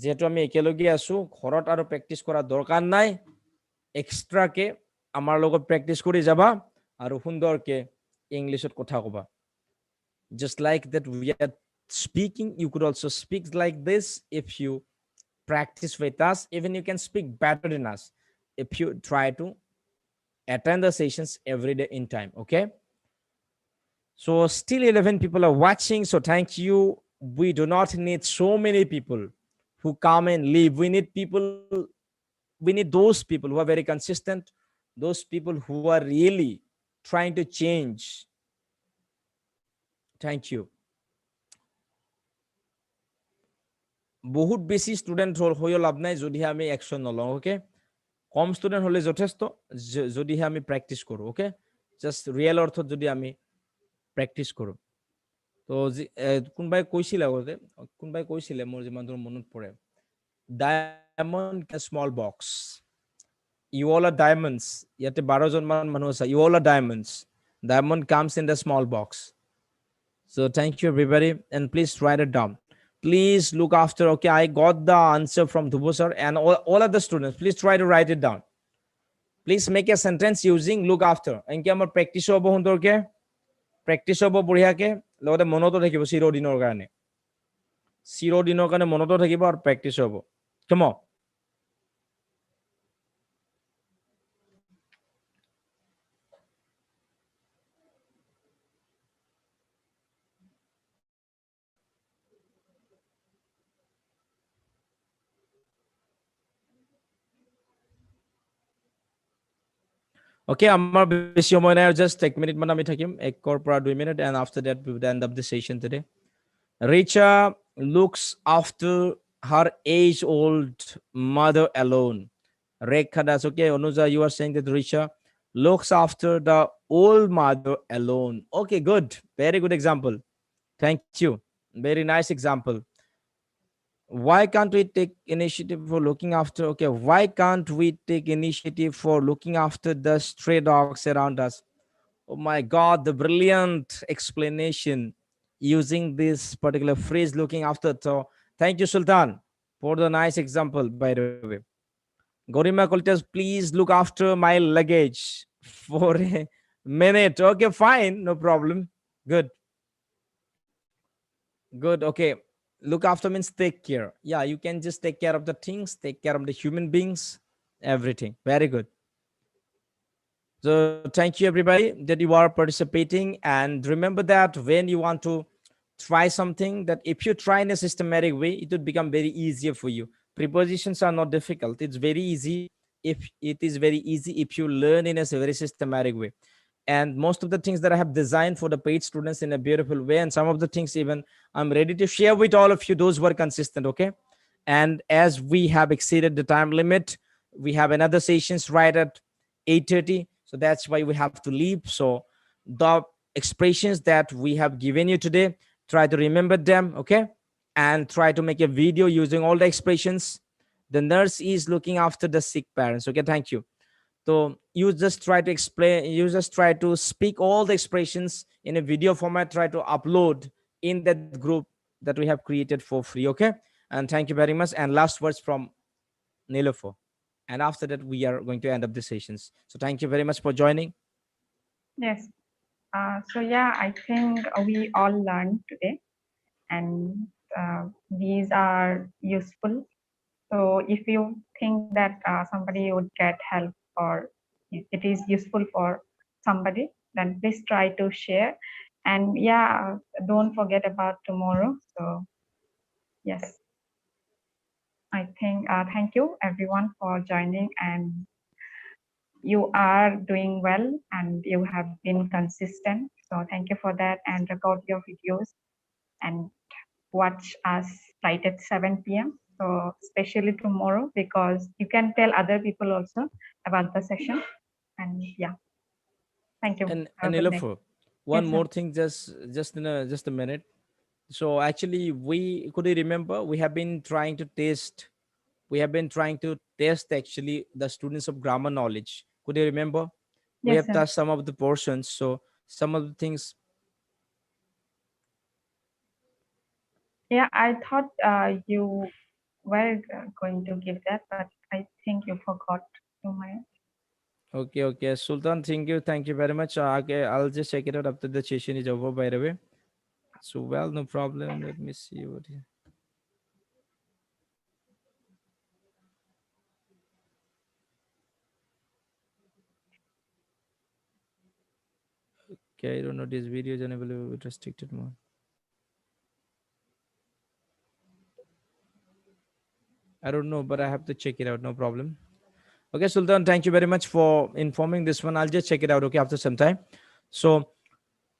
যেহেতু আমি একেলগে আছো ঘৰত আৰু প্ৰেক্টিচ কৰা দৰকাৰ নাই এক্সট্ৰাকে আমাৰ লগত প্ৰেক্টিচ কৰি যাবা আৰু সুন্দৰকে ইংলিছত কথা কবা just like that we are speaking you could also speak like this if you practice with us even you can speak better than us if you try to attend the sessions every day in time okay so still 11 people are watching so thank you we do not need so many people who come and leave we need those people who are very consistent those people who are really trying to change thank you বহুত বেছি student হয়ে লাভ নাই যদিহে আমি action নলওঁ ওকে কম student হলে যথেষ্ট যদিহে আমি প্ৰেক্টিচ কৰো ওকে জাস্ট ৰিয়েল অৰ্থত যদি আমি প্ৰেক্টিচ কৰো তো কোনবাই কৈছিল আগতে কোনবাই কৈছিলে মোৰ যিমান দূৰ মনত পৰে diamond in small box you all are diamonds ইয়াতে 12 জন মান মানুহ আছে you all are diamonds diamond comes in the small box so thank you everybody and please write it down Please look after. Okay, I got the answer from Dhubo sir, and all of the students, please try to write it down. Please make a sentence using look after. Enke amar practice hobo hundorke, practice hobo buriake, logote monoto thakibo zero dinor karone. Zero dinor karone monoto thakibo ar practice hobo. Come on. Okay, amar beshi somoy nai, just 1 minute man ami thakim, 1 পৰা 2 minute, and after that we would end up the session today. Richa looks after her age-old mother alone. Rekha, that's okay. Onuja, you are saying that Richa looks after the old mother alone. Okay, good. Very good example. Thank you. Very nice example. Why can't we take initiative for looking after? Okay, why can't we take initiative for looking after the stray dogs around us? Oh my God, the brilliant explanation using this particular phrase, looking after. So thank you, Sultan, for the nice example, by the way. Gorima Kultas, please look after my luggage for a minute. Okay, fine, no problem. Good. Good. Okay. Look after means take care. Yeah, you can just take care of the things, take care of the human beings, everything. Very good. So thank you everybody that you are participating, and remember that when you want to try something, that if you try in a systematic way, it would become very easier for you. Prepositions are not difficult. It's very easy. If it is very easy if you learn in a very systematic way. And most of the things that I have designed for the paid students in a beautiful way, and some of the things even I'm ready to share with all of you, those were consistent. Okay, and as we have exceeded the time limit, we have another sessions right at 8:30, so that's why we have to leave. So the expressions that we have given you today, try to remember them. Okay, and try to make a video using all the expressions. The nurse is looking after the sick parents. Okay, thank you. So you just try to explain, you just try to speak all the expressions in a video format, try to upload in that group that we have created for free. Okay, and thank you very much. And last words from Nilofer, and after that we are going to end up the sessions. So thank you very much for joining. Yes. So yeah, I think we all learned today, and these are useful. So if you think that somebody would get help, or it is useful for somebody, then please try to share. And yeah, don't forget about tomorrow. So yes, I think thank you everyone for joining, and you are doing well and you have been consistent. So thank you for that, and record your videos and watch us right at 7 p.m. So especially tomorrow, because you can tell other people also about the session. And yeah, thank you. And Have a good day. Nilofer, one Yes, sir. more thing, just a minute. So actually, we could you remember we have been trying to test. We have been trying to test actually the students of grammar knowledge. Could you remember? We Yes, have sir. touched some of the portions. So some of the things. Yeah, I thought you were going to give that, but I think you forgot to my. Okay, okay. Sultan, thank you very much. Okay, I'll just check it out after the session is over, by the way. So, well, no problem. Let me see what. Okay, I don't know. This video is unable with restricted mode. I don't know, but I have to check it out. No problem. Okay, Sultan, thank you very much for informing this one. I'll just check it out. Okay, after some time. So,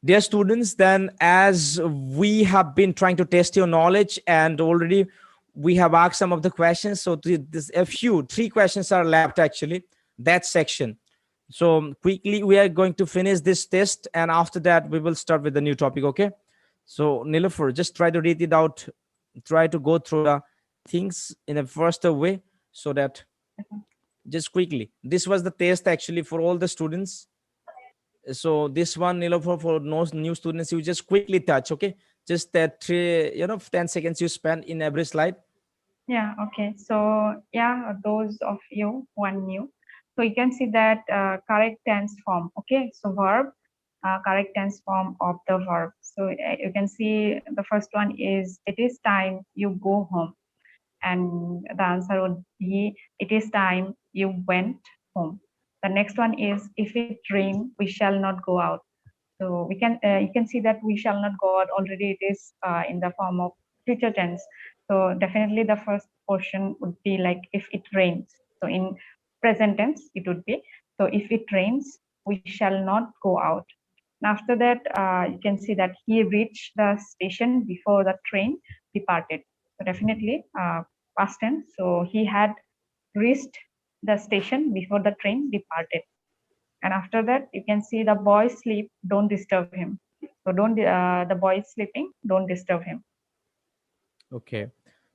dear students, then as we have been trying to test your knowledge, and already we have asked some of the questions. So this a few 3 questions are left actually, that section. So quickly we are going to finish this test, and after that we will start with the new topic. Okay, so Nilofer, just try to read it out, try to go through the things in a faster way, so that just quickly, this was the test actually for all the students. So this one, for no new students, you just quickly touch. Okay, Just that 10 seconds you spend in every slide. Yeah, okay. So yeah, those of you who are new, so you can see that correct tense form. Okay, so verb, correct tense form of the verb. So you can see the first one is it is time you go home, and the answer would be it is time you went home. The next one is if it rain, we shall not go out. So we can you can see that we shall not go out already. It is in the form of future tense. So definitely the first portion would be like if it rains. So in present tense it would be so if it rains we shall not go out. And after that you can see that he reached the station before the train departed. So definitely past tense. So he had reached the station before the train departed. And after that you can see the boy sleep, don't disturb him. So don't the boy is sleeping, don't disturb him. Okay.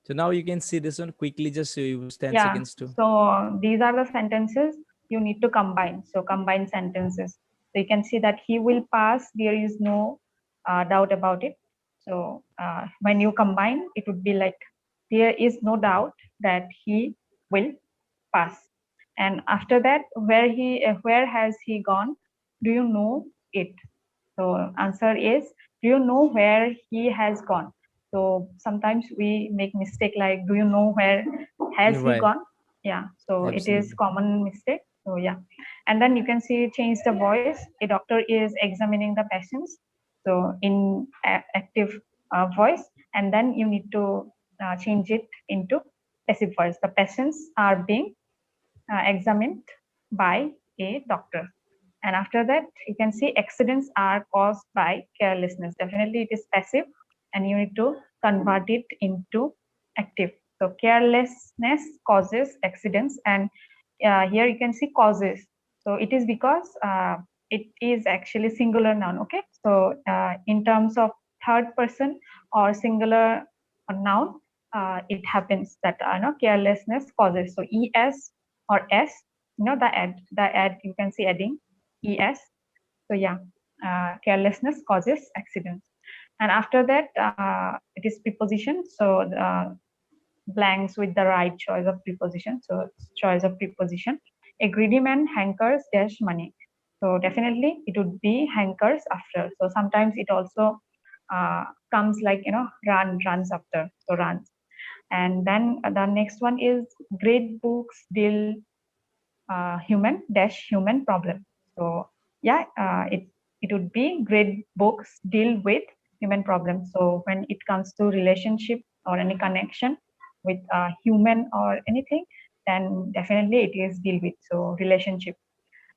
So now you can see this one quickly. Just use 10 Yeah, seconds to. so these are the sentences you need to combine. So combine sentences, so you can see that he will pass, there is no doubt about it. So when you combine it would be like there is no doubt that he will pass. And after that where has he gone, do you know it? So answer is, do you know where he has gone? So sometimes we make mistake like, do you know where has he Right. gone? Yeah, so it is Absolutely. common mistake. So yeah, and then you can see change the voice. A doctor is examining the patients. So in active voice, and then you need to change it into passive voice. The patients are being examined by a doctor. And after that, you can see accidents are caused by carelessness. Definitely, it is passive, and you need to convert it into active. So, carelessness causes accidents, and here you can see causes. So, it is because it is actually singular noun. Okay, so in terms of third person or singular noun, it happens that carelessness causes. So, es or s, the add you can see adding es. So yeah, carelessness causes accidents. And after that it is preposition. So blanks with the right choice of preposition. So choice of preposition, a greedy man hankers dash money. So definitely it would be hankers after. So sometimes it also comes like runs after, so runs. And then the next one is great books deal human dash human problem. So yeah, it would be great books deal with human problems. So when it comes to relationship or any connection with human or anything, then definitely it is deal with. So relationship.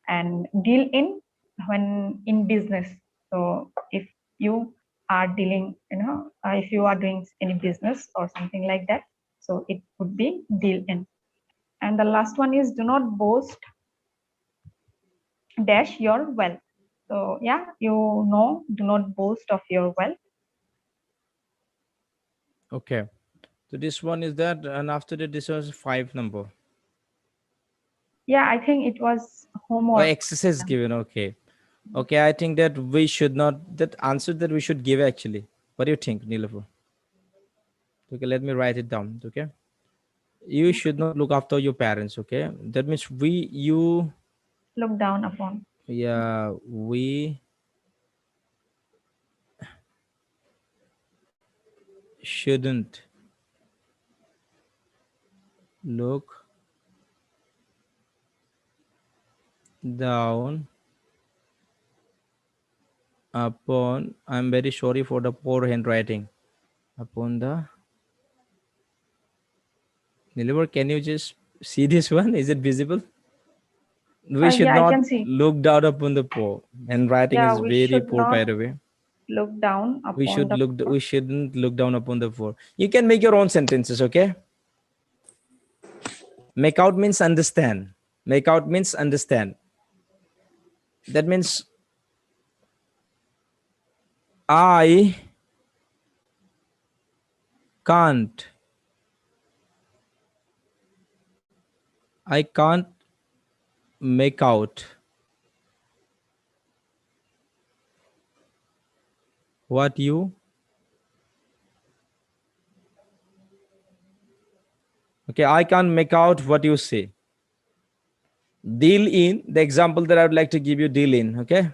And deal in, when in business. So if you are dealing, if you are doing any business or something like that, so it would be deal in. And the last one is do not boast dash your wealth. So yeah, do not boast of your wealth. Okay. So this one is that, and after that, this was 5 number. Yeah, I think it was Oh, homework. exercise given. Okay. Okay. I think that we should not, that answer that we should give actually. What do you think, Nilofer? Okay. Let me write it down. Okay. You should not look after your parents. Okay. That means you, Look down upon. yeah, we shouldn't look down upon, I'm very sorry for the poor handwriting, upon the, Nilofer, can you just see this one? Is it visible? We should Yeah, I not can see. look down upon the poor. Handwriting Yeah, is we very should poor, not by the way. look down We upon should the look. poor. We shouldn't look down upon the poor. You can make your own sentences. Okay. Make out means understand. Make out means understand. That means I can't. I can't make out what you Okay, I can't make out what you say. Deal in, the example that I would like to give you, deal in. Okay.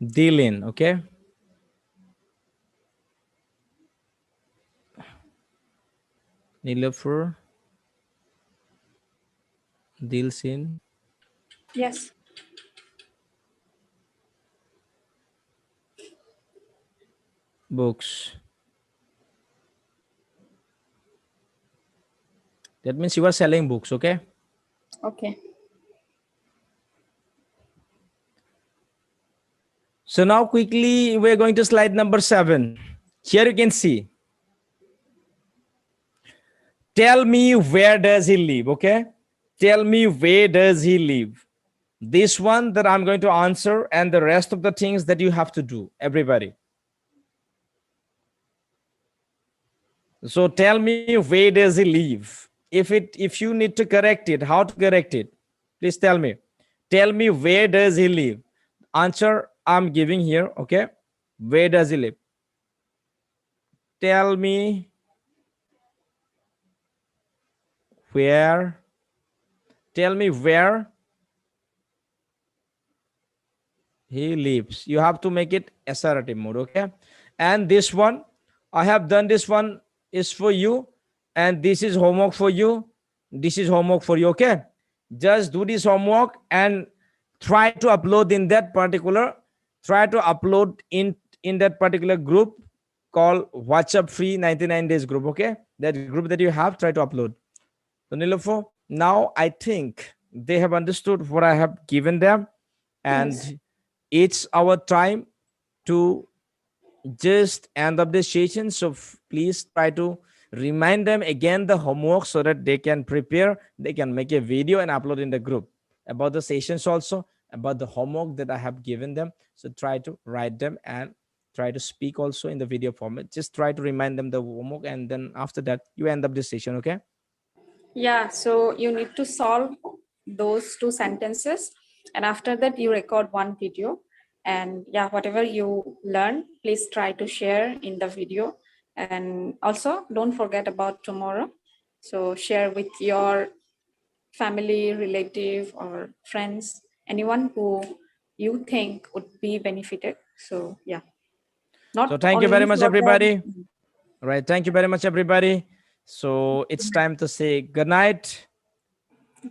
Deal in. Okay. Nilofer, deals in. Yes. Books. That means you are selling books. Okay. Okay. So now quickly we're going to slide number 7. Here you can see. Tell me where does he live? Okay. Tell me where does he live? This one that I'm going to answer, and the rest of the things that you have to do, everybody. So tell me where does he live? If you need to correct it, how to correct it? Please tell me. Tell me where does he live? Answer I'm giving here. Okay. Where does he live? Tell me where. Tell me where he lives. You have to make it assertive mode. Okay. And this one, I have done this one is for you, and this is homework for you. This is homework for you. Okay. Just do this homework and try to upload in that particular, try to upload in that particular group called WhatsApp free 99 days group. Okay. That group that you have, try to upload. So Nilofo, now I think they have understood what I have given them, and Yes. it's our time to just end up the session. So please try to remind them again the homework so that they can prepare, they can make a video and upload in the group about the sessions, also about the homework that I have given them. So try to write them and try to speak also in the video format. Just try to remind them the homework, and then after that you end up this session. Okay. Yeah, so you need to solve those 2 sentences, and after that you record one video. And yeah, whatever you learn, please try to share in the video. And also don't forget about tomorrow. So share with your family, relative, or friends, anyone who you think would be benefited. So yeah, So not thank you very only much, for them. everybody. All right. Thank you very much, everybody. So it's time to say good night.